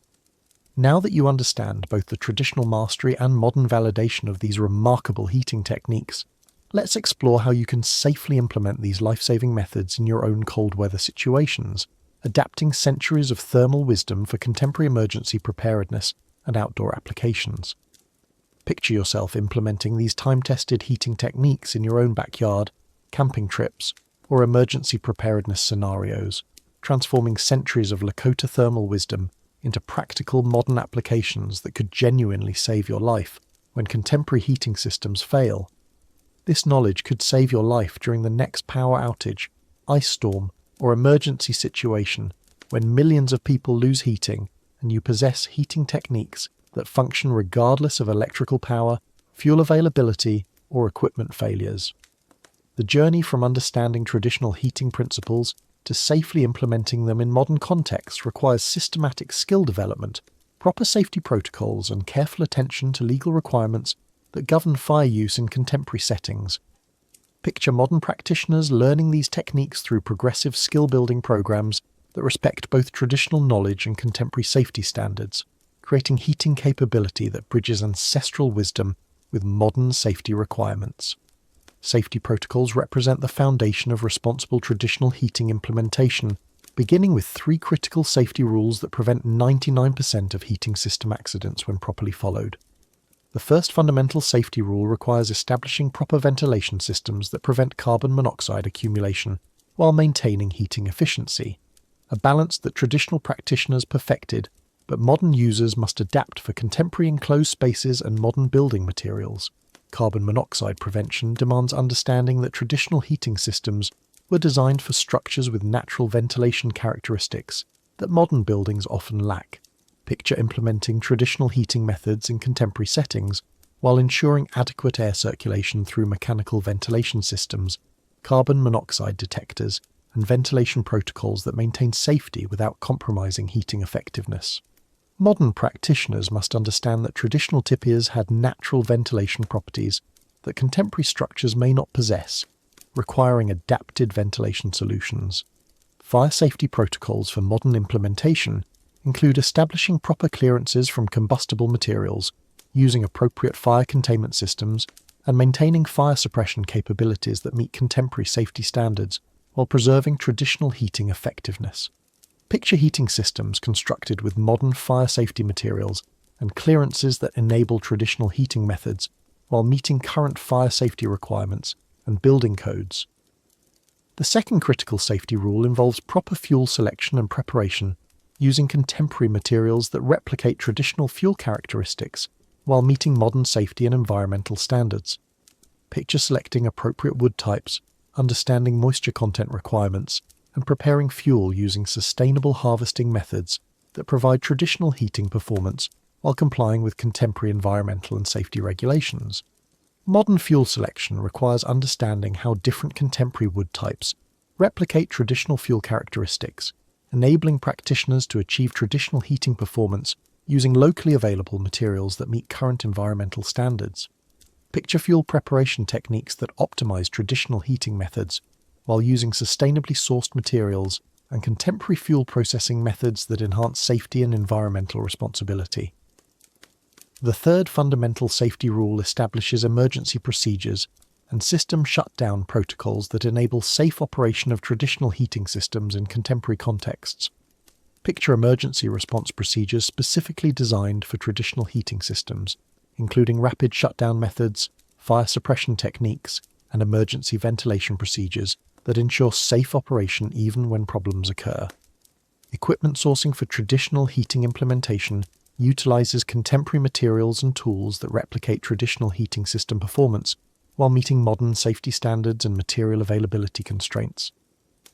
Now that you understand both the traditional mastery and modern validation of these remarkable heating techniques, let's explore how you can safely implement these life-saving methods in your own cold weather situations, adapting centuries of thermal wisdom for contemporary emergency preparedness and outdoor applications. Picture yourself implementing these time-tested heating techniques in your own backyard, camping trips, or emergency preparedness scenarios, transforming centuries of Lakota thermal wisdom into practical modern applications that could genuinely save your life when contemporary heating systems fail. This knowledge could save your life during the next power outage, ice storm, or emergency situation when millions of people lose heating and you possess heating techniques that function regardless of electrical power, fuel availability, or equipment failures. The journey from understanding traditional heating principles to safely implementing them in modern contexts requires systematic skill development, proper safety protocols, and careful attention to legal requirements that govern fire use in contemporary settings. Picture modern practitioners learning these techniques through progressive skill-building programs that respect both traditional knowledge and contemporary safety standards, creating heating capability that bridges ancestral wisdom with modern safety requirements. Safety protocols represent the foundation of responsible traditional heating implementation, beginning with 3 critical safety rules that prevent 99% of heating system accidents when properly followed. The first fundamental safety rule requires establishing proper ventilation systems that prevent carbon monoxide accumulation while maintaining heating efficiency, a balance that traditional practitioners perfected, but modern users must adapt for contemporary enclosed spaces and modern building materials. Carbon monoxide prevention demands understanding that traditional heating systems were designed for structures with natural ventilation characteristics that modern buildings often lack. Picture implementing traditional heating methods in contemporary settings while ensuring adequate air circulation through mechanical ventilation systems, carbon monoxide detectors, and ventilation protocols that maintain safety without compromising heating effectiveness. Modern practitioners must understand that traditional tipias had natural ventilation properties that contemporary structures may not possess, requiring adapted ventilation solutions. Fire safety protocols for modern implementation include establishing proper clearances from combustible materials, using appropriate fire containment systems, and maintaining fire suppression capabilities that meet contemporary safety standards while preserving traditional heating effectiveness. Picture heating systems constructed with modern fire safety materials and clearances that enable traditional heating methods while meeting current fire safety requirements and building codes. The second critical safety rule involves proper fuel selection and preparation, using contemporary materials that replicate traditional fuel characteristics while meeting modern safety and environmental standards. Picture selecting appropriate wood types, understanding moisture content requirements, and preparing fuel using sustainable harvesting methods that provide traditional heating performance while complying with contemporary environmental and safety regulations. Modern fuel selection requires understanding how different contemporary wood types replicate traditional fuel characteristics, enabling practitioners to achieve traditional heating performance using locally available materials that meet current environmental standards. Picture fuel preparation techniques that optimize traditional heating methods while using sustainably sourced materials and contemporary fuel processing methods that enhance safety and environmental responsibility. The third fundamental safety rule establishes emergency procedures and system shutdown protocols that enable safe operation of traditional heating systems in contemporary contexts. Picture emergency response procedures specifically designed for traditional heating systems, including rapid shutdown methods, fire suppression techniques, and emergency ventilation procedures that ensure safe operation even when problems occur. Equipment sourcing for traditional heating implementation utilizes contemporary materials and tools that replicate traditional heating system performance while meeting modern safety standards and material availability constraints.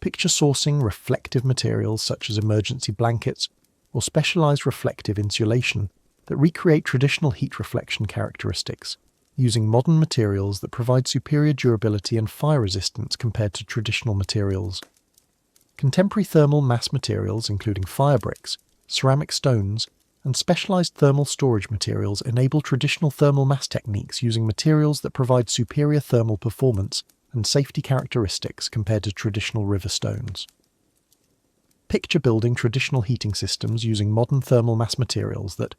Picture sourcing reflective materials such as emergency blankets or specialized reflective insulation that recreate traditional heat reflection characteristics, using modern materials that provide superior durability and fire resistance compared to traditional materials. Contemporary thermal mass materials, including fire bricks, ceramic stones, and specialized thermal storage materials, enable traditional thermal mass techniques using materials that provide superior thermal performance and safety characteristics compared to traditional river stones. Picture building traditional heating systems using modern thermal mass materials that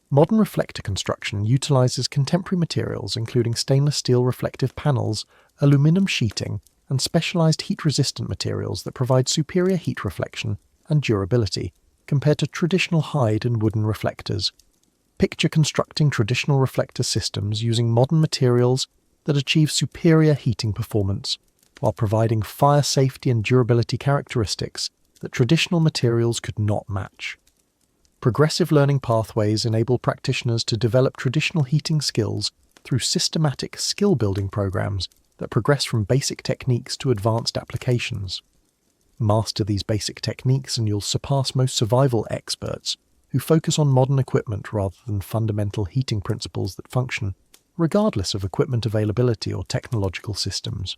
modern reflector construction utilizes contemporary materials including stainless steel reflective panels, aluminum sheeting, and specialized heat-resistant materials that provide superior heat reflection and durability compared to traditional hide and wooden reflectors. Picture constructing traditional reflector systems using modern materials that achieve superior heating performance while providing fire safety and durability characteristics that traditional materials could not match. Progressive learning pathways enable practitioners to develop traditional heating skills through systematic skill-building programs that progress from basic techniques to advanced applications. Master these basic techniques and you'll surpass most survival experts who focus on modern equipment rather than fundamental heating principles that function regardless of equipment availability or technological systems.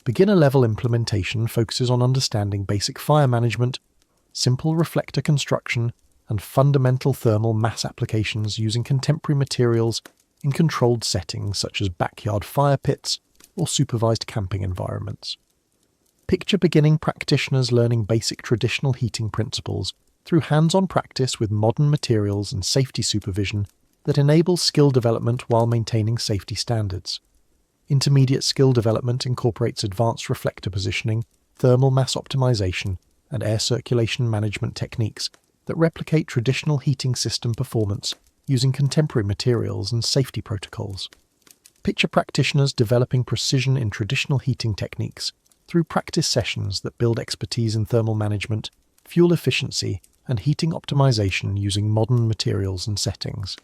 Beginner-level implementation focuses on understanding basic fire management, simple reflector construction, and fundamental thermal mass applications using contemporary materials in controlled settings such as backyard fire pits or supervised camping environments. Picture beginning practitioners learning basic traditional heating principles through hands-on practice with modern materials and safety supervision that enables skill development while maintaining safety standards. Intermediate skill development incorporates advanced reflector positioning, thermal mass optimization, and air circulation management techniques that replicate traditional heating system performance using contemporary materials and safety protocols. Picture practitioners developing precision in traditional heating techniques through practice sessions that build expertise in thermal management, fuel efficiency, and heating optimization using modern materials and settings.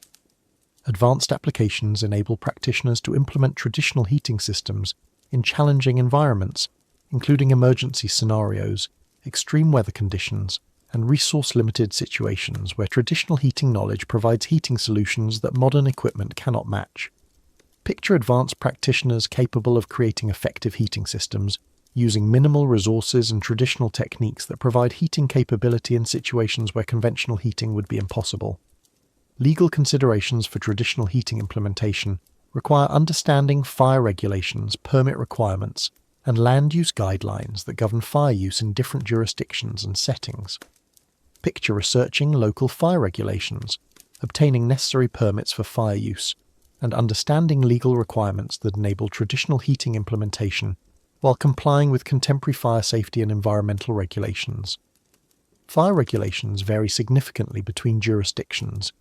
Advanced applications enable practitioners to implement traditional heating systems in challenging environments, including emergency scenarios, extreme weather conditions, and resource-limited situations where traditional heating knowledge provides heating solutions that modern equipment cannot match. Picture advanced practitioners capable of creating effective heating systems using minimal resources and traditional techniques that provide heating capability in situations where conventional heating would be impossible. Legal considerations for traditional heating implementation require understanding fire regulations, permit requirements, and land use guidelines that govern fire use in different jurisdictions and settings. Picture researching local fire regulations, obtaining necessary permits for fire use, and understanding legal requirements that enable traditional heating implementation while complying with contemporary fire safety and environmental regulations. Fire regulations vary significantly between jurisdictions,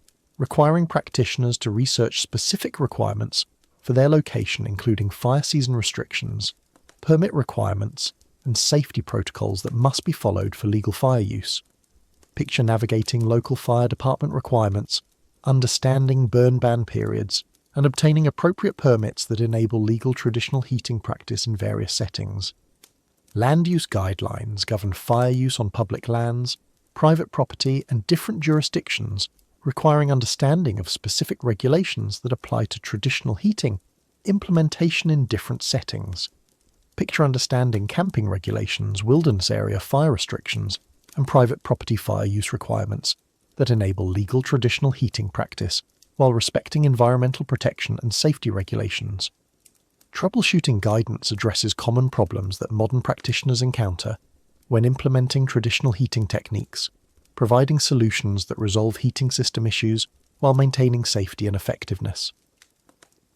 requiring practitioners to research specific requirements for their location, including fire season restrictions, permit requirements, and safety protocols that must be followed for legal fire use. Picture navigating local fire department requirements, understanding burn ban periods, and obtaining appropriate permits that enable legal traditional heating practice in various settings. Land use guidelines govern fire use on public lands, private property, and different jurisdictions, requiring understanding of specific regulations that apply to traditional heating, implementation in different settings. Picture understanding camping regulations, wilderness area fire restrictions, and private property fire use requirements that enable legal traditional heating practice while respecting environmental protection and safety regulations. Troubleshooting guidance addresses common problems that modern practitioners encounter when implementing traditional heating techniques, providing solutions that resolve heating system issues while maintaining safety and effectiveness.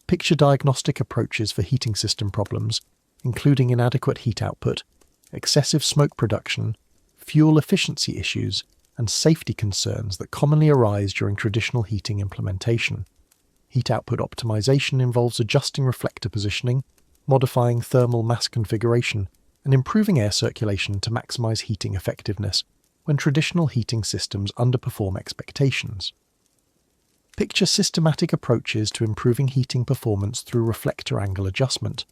Picture diagnostic approaches for heating system problems, including inadequate heat output, excessive smoke production, fuel efficiency issues, and safety concerns that commonly arise during traditional heating implementation. Heat output optimization involves adjusting reflector positioning, modifying thermal mass configuration, and improving air circulation to maximize heating effectiveness when traditional heating systems underperform expectations. Picture systematic approaches to improving heating performance through reflector angle adjustment,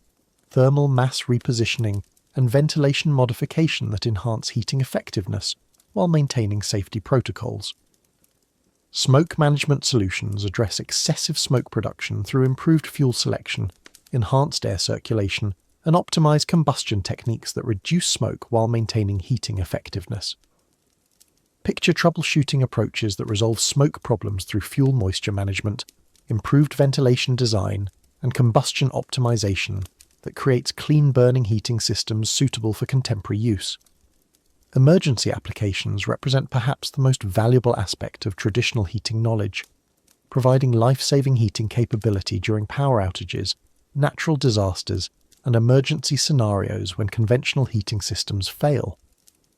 thermal mass repositioning, and ventilation modification that enhance heating effectiveness while maintaining safety protocols. Smoke management solutions address excessive smoke production through improved fuel selection, enhanced air circulation, and optimized combustion techniques that reduce smoke while maintaining heating effectiveness. Picture troubleshooting approaches that resolve smoke problems through fuel moisture management, improved ventilation design, and combustion optimization that creates clean burning heating systems suitable for contemporary use. Emergency applications represent perhaps the most valuable aspect of traditional heating knowledge, providing life-saving heating capability during power outages, natural disasters, and emergency scenarios when conventional heating systems fail.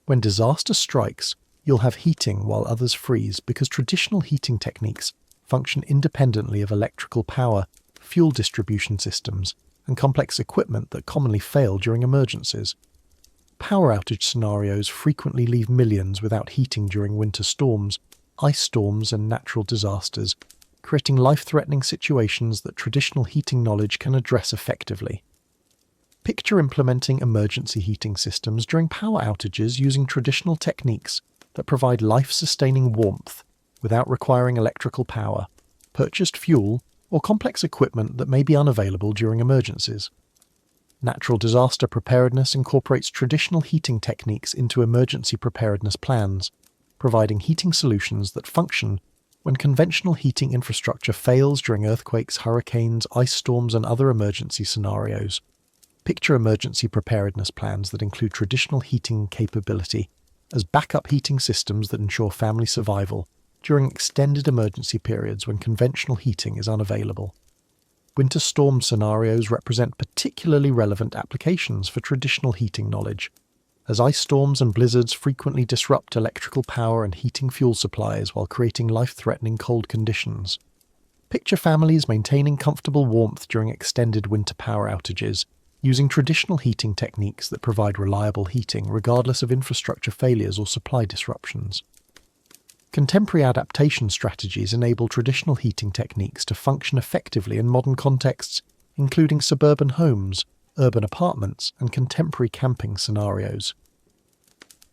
When disaster strikes, you'll have heating while others freeze because traditional heating techniques function independently of electrical power, fuel distribution systems, and complex equipment that commonly fail during emergencies. Power outage scenarios frequently leave millions without heating during winter storms, ice storms, and natural disasters, creating life-threatening situations that traditional heating knowledge can address effectively. Picture implementing emergency heating systems during power outages using traditional techniques that provide life-sustaining warmth without requiring electrical power, purchased fuel, or complex equipment that may be unavailable during emergencies. Natural disaster preparedness incorporates traditional heating techniques into emergency preparedness plans, providing heating solutions that function when conventional heating infrastructure fails during earthquakes, hurricanes, ice storms, and other emergency scenarios. Picture emergency preparedness plans that include traditional heating capability as backup heating systems that ensure family survival during extended emergency periods when conventional heating is unavailable. Winter storm scenarios represent particularly relevant applications for traditional heating knowledge, as ice storms and blizzards frequently disrupt electrical power and heating fuel supplies while creating life-threatening cold conditions. Picture families maintaining comfortable warmth during extended winter power outages, using traditional heating techniques that provide reliable heating regardless of infrastructure failures or supply disruptions. Contemporary adaptation strategies enable traditional heating techniques to function effectively in modern contexts, including suburban homes, urban apartments, and contemporary camping scenarios.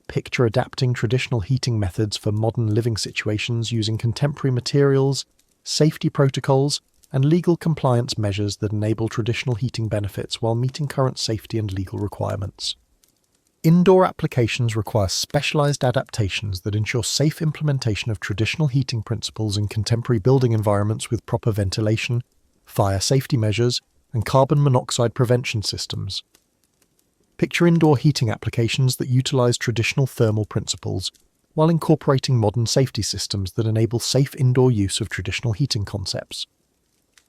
Picture adapting traditional heating methods for modern living situations using contemporary materials, safety protocols, and legal compliance measures that enable traditional heating benefits while meeting current safety and legal requirements. Indoor applications require specialized adaptations that ensure safe implementation of traditional heating principles in contemporary building environments with proper ventilation, fire safety measures, and carbon monoxide prevention systems. Picture indoor heating applications that utilize traditional thermal principles while incorporating modern safety systems that enable safe indoor use of traditional heating concepts.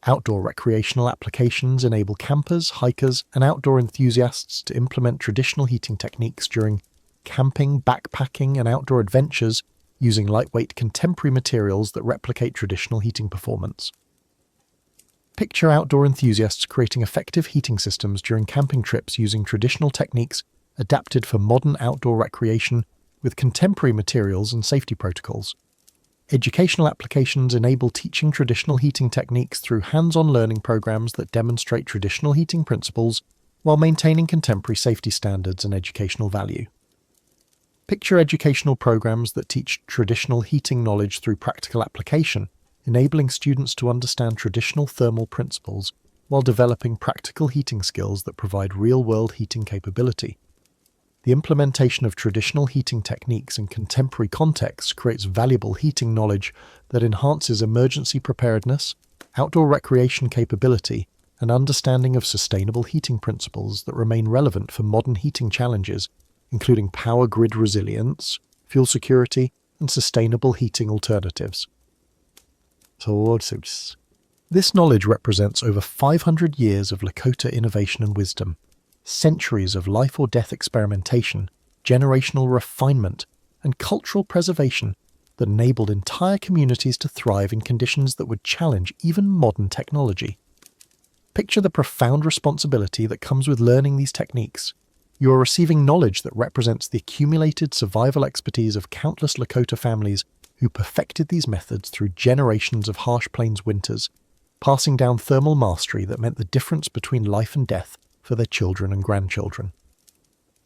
Outdoor recreational applications enable campers, hikers, and outdoor enthusiasts to implement traditional heating techniques during camping, backpacking, and outdoor adventures using lightweight contemporary materials that replicate traditional heating performance. Picture outdoor enthusiasts creating effective heating systems during camping trips using traditional techniques adapted for modern outdoor recreation with contemporary materials and safety protocols. Educational applications enable teaching traditional heating techniques through hands-on learning programs that demonstrate traditional heating principles while maintaining contemporary safety standards and educational value. Picture educational programs that teach traditional heating knowledge through practical application, enabling students to understand traditional thermal principles while developing practical heating skills that provide real-world heating capability. The implementation of traditional heating techniques in contemporary contexts creates valuable heating knowledge that enhances emergency preparedness, outdoor recreation capability, and understanding of sustainable heating principles that remain relevant for modern heating challenges, including power grid resilience, fuel security, and sustainable heating alternatives. This knowledge represents over 500 years of Lakota innovation and wisdom, centuries of life-or-death experimentation, generational refinement, and cultural preservation that enabled entire communities to thrive in conditions that would challenge even modern technology. Picture the profound responsibility that comes with learning these techniques. You are receiving knowledge that represents the accumulated survival expertise of countless Lakota families who perfected these methods through generations of harsh plains winters, passing down thermal mastery that meant the difference between life and death for their children and grandchildren.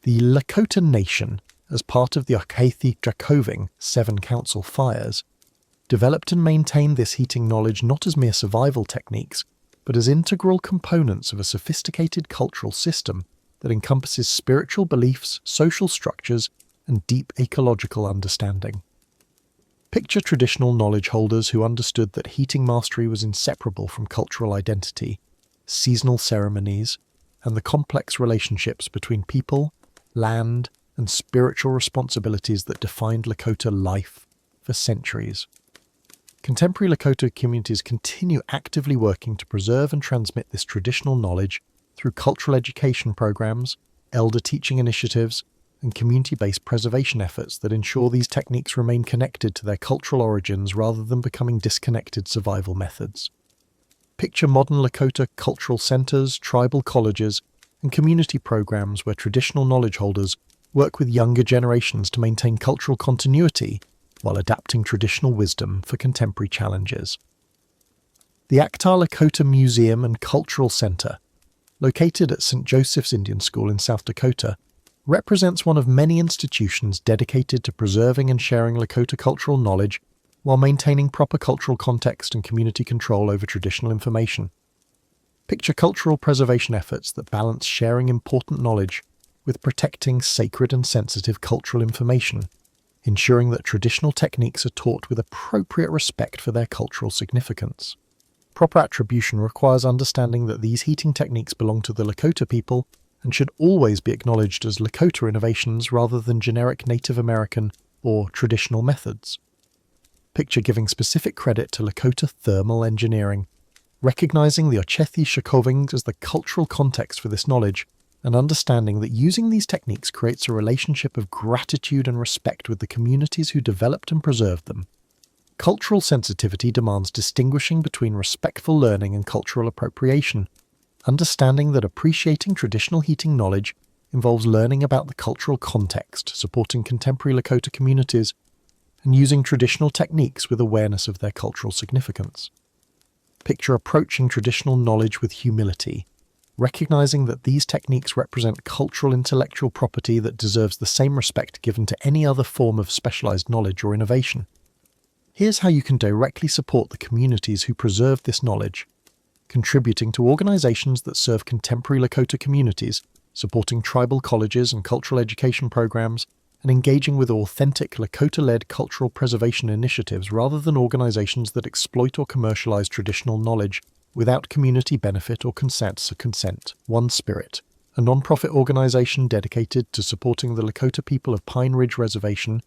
The Lakota Nation, as part of the Dakota 7 Council fires, developed and maintained this heating knowledge not as mere survival techniques, but as integral components of a sophisticated cultural system that encompasses spiritual beliefs, social structures, and deep ecological understanding. Picture traditional knowledge holders who understood that heating mastery was inseparable from cultural identity, seasonal ceremonies, and the complex relationships between people, land, and spiritual responsibilities that defined Lakota life for centuries. Contemporary Lakota communities continue actively working to preserve and transmit this traditional knowledge through cultural education programs, elder teaching initiatives, and community-based preservation efforts that ensure these techniques remain connected to their cultural origins rather than becoming disconnected survival methods. Picture modern Lakota cultural centers, tribal colleges, and community programs where traditional knowledge holders work with younger generations to maintain cultural continuity while adapting traditional wisdom for contemporary challenges. The Actar Lakota Museum and Cultural Center, located at St. Joseph's Indian School in South Dakota, represents one of many institutions dedicated to preserving and sharing Lakota cultural knowledge while maintaining proper cultural context and community control over traditional information. Picture cultural preservation efforts that balance sharing important knowledge with protecting sacred and sensitive cultural information, ensuring that traditional techniques are taught with appropriate respect for their cultural significance. Proper attribution requires understanding that these heating techniques belong to the Lakota people and should always be acknowledged as Lakota innovations rather than generic Native American or traditional methods. Picture giving specific credit to Lakota thermal engineering, recognizing the Ochethi Shakoving as the cultural context for this knowledge, and understanding that using these techniques creates a relationship of gratitude and respect with the communities who developed and preserved them. Cultural sensitivity demands distinguishing between respectful learning and cultural appropriation, understanding that appreciating traditional heating knowledge involves learning about the cultural context supporting contemporary Lakota communities and using traditional techniques with awareness of their cultural significance. Picture approaching traditional knowledge with humility, recognizing that these techniques represent cultural intellectual property that deserves the same respect given to any other form of specialized knowledge or innovation. Here's how you can directly support the communities who preserve this knowledge: contributing to organizations that serve contemporary Lakota communities, supporting tribal colleges and cultural education programs, and engaging with authentic Lakota-led cultural preservation initiatives rather than organizations that exploit or commercialize traditional knowledge without community benefit or consent. One Spirit, a non-profit organization dedicated to supporting the Lakota people of Pine Ridge Reservation,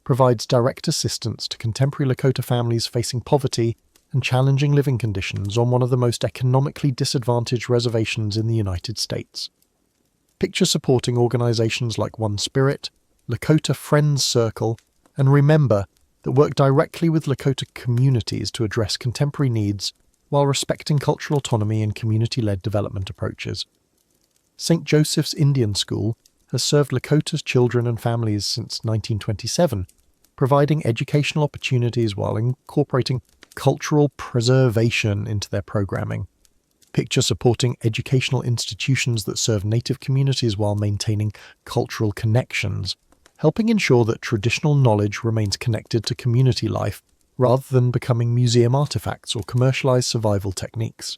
provides direct assistance to contemporary Lakota families facing poverty and challenging living conditions on one of the most economically disadvantaged reservations in the United States. Picture supporting organizations like One Spirit, Lakota Friends Circle, and Remember that work directly with Lakota communities to address contemporary needs while respecting cultural autonomy and community-led development approaches. St. Joseph's Indian School has served Lakota's children and families since 1927, providing educational opportunities while incorporating cultural preservation into their programming. Picture supporting educational institutions that serve Native communities while maintaining cultural connections, helping ensure that traditional knowledge remains connected to community life rather than becoming museum artifacts or commercialized survival techniques.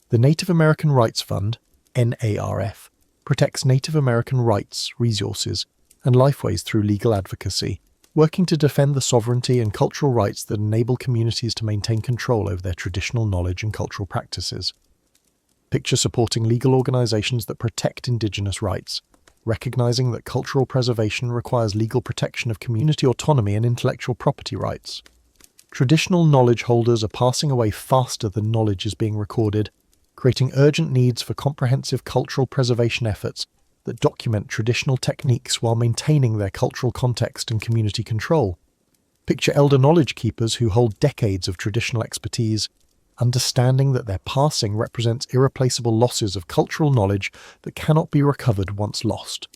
The Native American Rights Fund, NARF, protects Native American rights, resources, and lifeways through legal advocacy, working to defend the sovereignty and cultural rights that enable communities to maintain control over their traditional knowledge and cultural practices. Picture supporting legal organizations that protect indigenous rights, recognizing that cultural preservation requires legal protection of community autonomy and intellectual property rights. Traditional knowledge holders are passing away faster than knowledge is being recorded, creating urgent needs for comprehensive cultural preservation efforts that document traditional techniques while maintaining their cultural context and community control. Picture elder knowledge keepers who hold decades of traditional expertise, understanding that their passing represents irreplaceable losses of cultural knowledge that cannot be recovered once lost.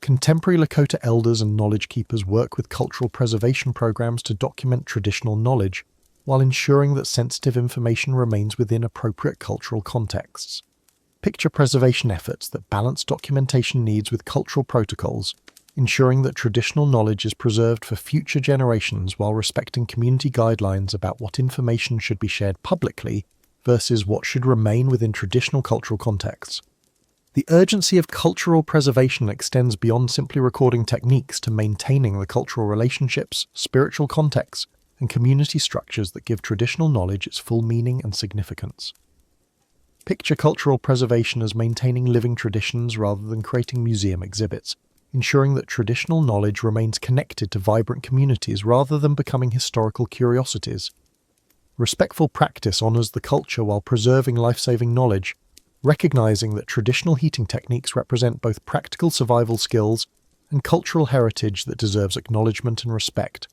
Contemporary Lakota elders and knowledge keepers work with cultural preservation programs to document traditional knowledge, while ensuring that sensitive information remains within appropriate cultural contexts. Picture preservation efforts that balance documentation needs with cultural protocols, ensuring that traditional knowledge is preserved for future generations while respecting community guidelines about what information should be shared publicly versus what should remain within traditional cultural contexts. The urgency of cultural preservation extends beyond simply recording techniques to maintaining the cultural relationships, spiritual contexts, and community structures that give traditional knowledge its full meaning and significance. Picture cultural preservation as maintaining living traditions rather than creating museum exhibits, ensuring that traditional knowledge remains connected to vibrant communities rather than becoming historical curiosities. Respectful practice honors the culture while preserving life-saving knowledge, recognizing that traditional heating techniques represent both practical survival skills and cultural heritage that deserves acknowledgement and respect.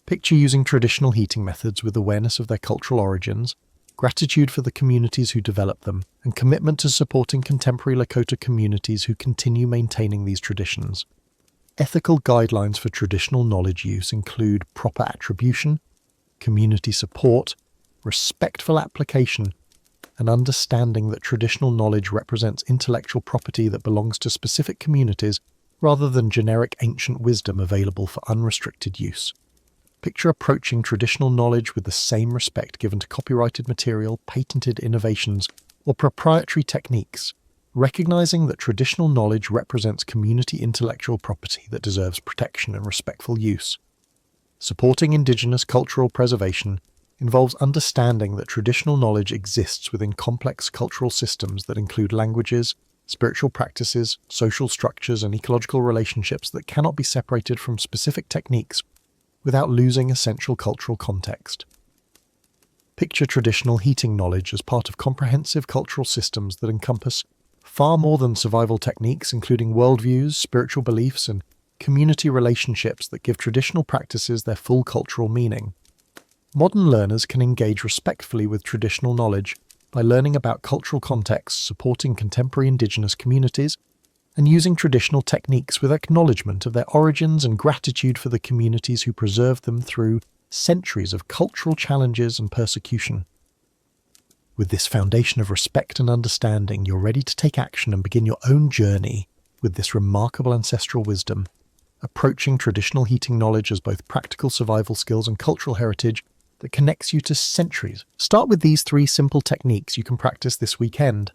Picture using traditional heating methods with awareness of their cultural origins, gratitude for the communities who develop them, and commitment to supporting contemporary Lakota communities who continue maintaining these traditions. Ethical guidelines for traditional knowledge use include proper attribution, community support, respectful application, and understanding that traditional knowledge represents intellectual property that belongs to specific communities rather than generic ancient wisdom available for unrestricted use. Picture approaching traditional knowledge with the same respect given to copyrighted material, patented innovations, or proprietary techniques, recognizing that traditional knowledge represents community intellectual property that deserves protection and respectful use. Supporting indigenous cultural preservation involves understanding that traditional knowledge exists within complex cultural systems that include languages, spiritual practices, social structures, and ecological relationships that cannot be separated from specific techniques without losing essential cultural context. Picture traditional heating knowledge as part of comprehensive cultural systems that encompass far more than survival techniques, including worldviews, spiritual beliefs, and community relationships that give traditional practices their full cultural meaning. Modern learners can engage respectfully with traditional knowledge by learning about cultural contexts, supporting contemporary indigenous communities, and using traditional techniques with acknowledgement of their origins and gratitude for the communities who preserved them through centuries of cultural challenges and persecution. With this foundation of respect and understanding, you're ready to take action and begin your own journey with this remarkable ancestral wisdom, approaching traditional heating knowledge as both practical survival skills and cultural heritage that connects you to centuries. Start with these 3 simple techniques you can practice this weekend.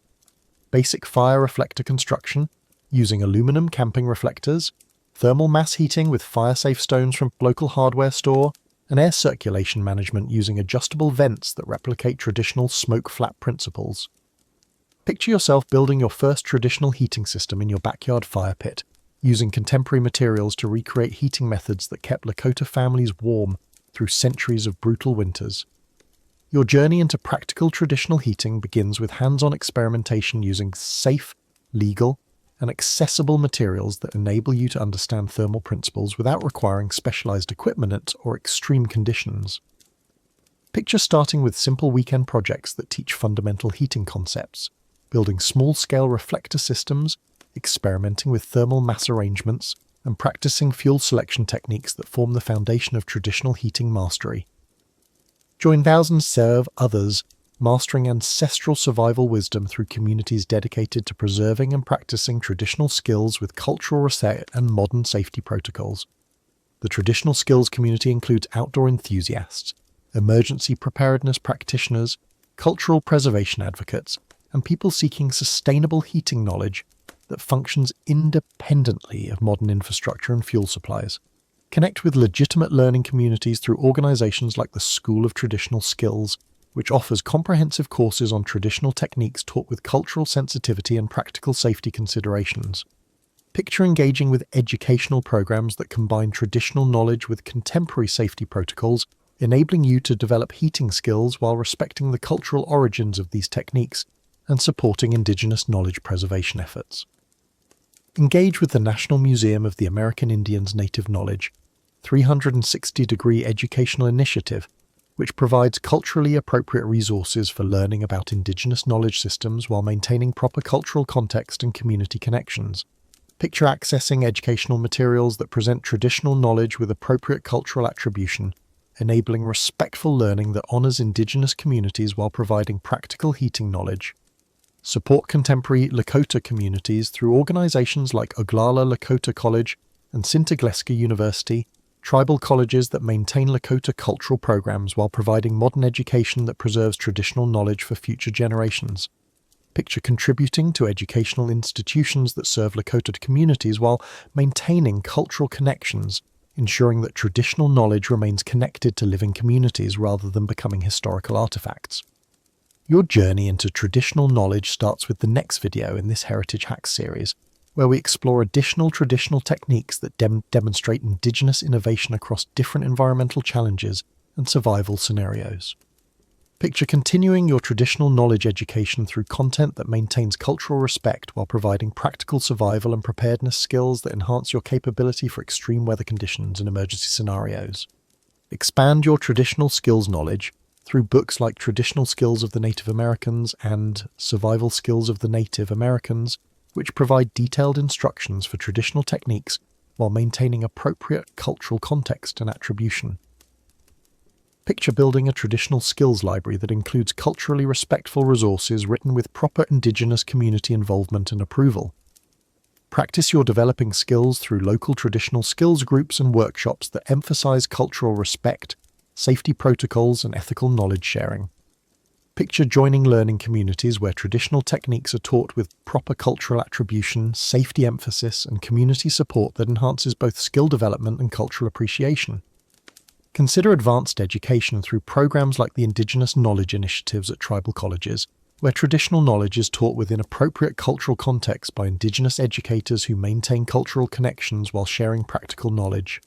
Basic fire reflector construction, using aluminum camping reflectors, thermal mass heating with fire-safe stones from local hardware store, and air circulation management using adjustable vents that replicate traditional smoke flap principles. Picture yourself building your first traditional heating system in your backyard fire pit, using contemporary materials to recreate heating methods that kept Lakota families warm through centuries of brutal winters. Your journey into practical traditional heating begins with hands-on experimentation using safe, legal, and accessible materials that enable you to understand thermal principles without requiring specialized equipment or extreme conditions. Picture starting with simple weekend projects that teach fundamental heating concepts, building small-scale reflector systems, experimenting with thermal mass arrangements, and practicing fuel selection techniques that form the foundation of traditional heating mastery. Join thousands serve others, mastering ancestral survival wisdom through communities dedicated to preserving and practicing traditional skills with cultural respect and modern safety protocols. The traditional skills community includes outdoor enthusiasts, emergency preparedness practitioners, cultural preservation advocates, and people seeking sustainable heating knowledge that functions independently of modern infrastructure and fuel supplies. Connect with legitimate learning communities through organizations like the School of Traditional Skills, which offers comprehensive courses on traditional techniques taught with cultural sensitivity and practical safety considerations. Picture engaging with educational programs that combine traditional knowledge with contemporary safety protocols, enabling you to develop heating skills while respecting the cultural origins of these techniques and supporting indigenous knowledge preservation efforts. Engage with the National Museum of the American Indians Native Knowledge 360-degree educational initiative, which provides culturally appropriate resources for learning about indigenous knowledge systems while maintaining proper cultural context and community connections. Picture accessing educational materials that present traditional knowledge with appropriate cultural attribution, enabling respectful learning that honors indigenous communities while providing practical heating knowledge. Support contemporary Lakota communities through organizations like Oglala Lakota College and Sintagleska University, tribal colleges that maintain Lakota cultural programs while providing modern education that preserves traditional knowledge for future generations. Picture contributing to educational institutions that serve Lakota communities while maintaining cultural connections, ensuring that traditional knowledge remains connected to living communities rather than becoming historical artifacts. Your journey into traditional knowledge starts with the next video in this Heritage Hacks series, where we explore additional traditional techniques that demonstrate indigenous innovation across different environmental challenges and survival scenarios. Picture continuing your traditional knowledge education through content that maintains cultural respect while providing practical survival and preparedness skills that enhance your capability for extreme weather conditions and emergency scenarios. Expand your traditional skills knowledge through books like Traditional Skills of the Native Americans and Survival Skills of the Native Americans, which provide detailed instructions for traditional techniques while maintaining appropriate cultural context and attribution. Picture building a traditional skills library that includes culturally respectful resources written with proper indigenous community involvement and approval. Practice your developing skills through local traditional skills groups and workshops that emphasize cultural respect, safety protocols, and ethical knowledge sharing. Picture joining learning communities where traditional techniques are taught with proper cultural attribution, safety emphasis, and community support that enhances both skill development and cultural appreciation. Consider advanced education through programs like the Indigenous Knowledge Initiatives at tribal colleges, where traditional knowledge is taught within appropriate cultural context by Indigenous educators who maintain cultural connections while sharing practical knowledge.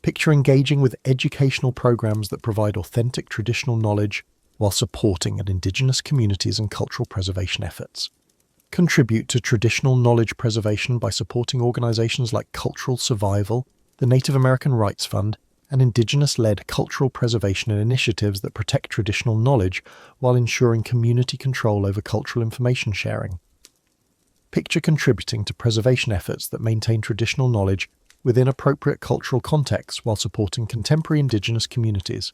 Picture engaging with educational programs that provide authentic traditional knowledge while supporting Indigenous communities and cultural preservation efforts. Contribute to traditional knowledge preservation by supporting organizations like Cultural Survival, the Native American Rights Fund, and Indigenous-led cultural preservation and initiatives that protect traditional knowledge while ensuring community control over cultural information sharing. Picture contributing to preservation efforts that maintain traditional knowledge within appropriate cultural contexts while supporting contemporary Indigenous communities.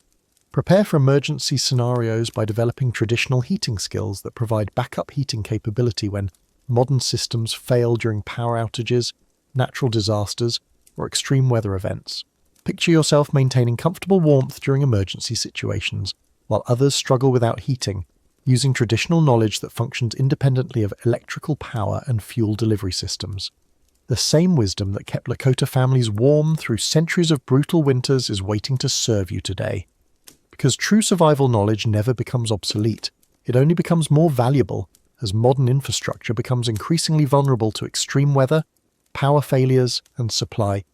Prepare for emergency scenarios by developing traditional heating skills that provide backup heating capability when modern systems fail during power outages, natural disasters, or extreme weather events. Picture yourself maintaining comfortable warmth during emergency situations, while others struggle without heating, using traditional knowledge that functions independently of electrical power and fuel delivery systems. The same wisdom that kept Lakota families warm through centuries of brutal winters is waiting to serve you today. Because true survival knowledge never becomes obsolete, it only becomes more valuable as modern infrastructure becomes increasingly vulnerable to extreme weather, power failures, and supply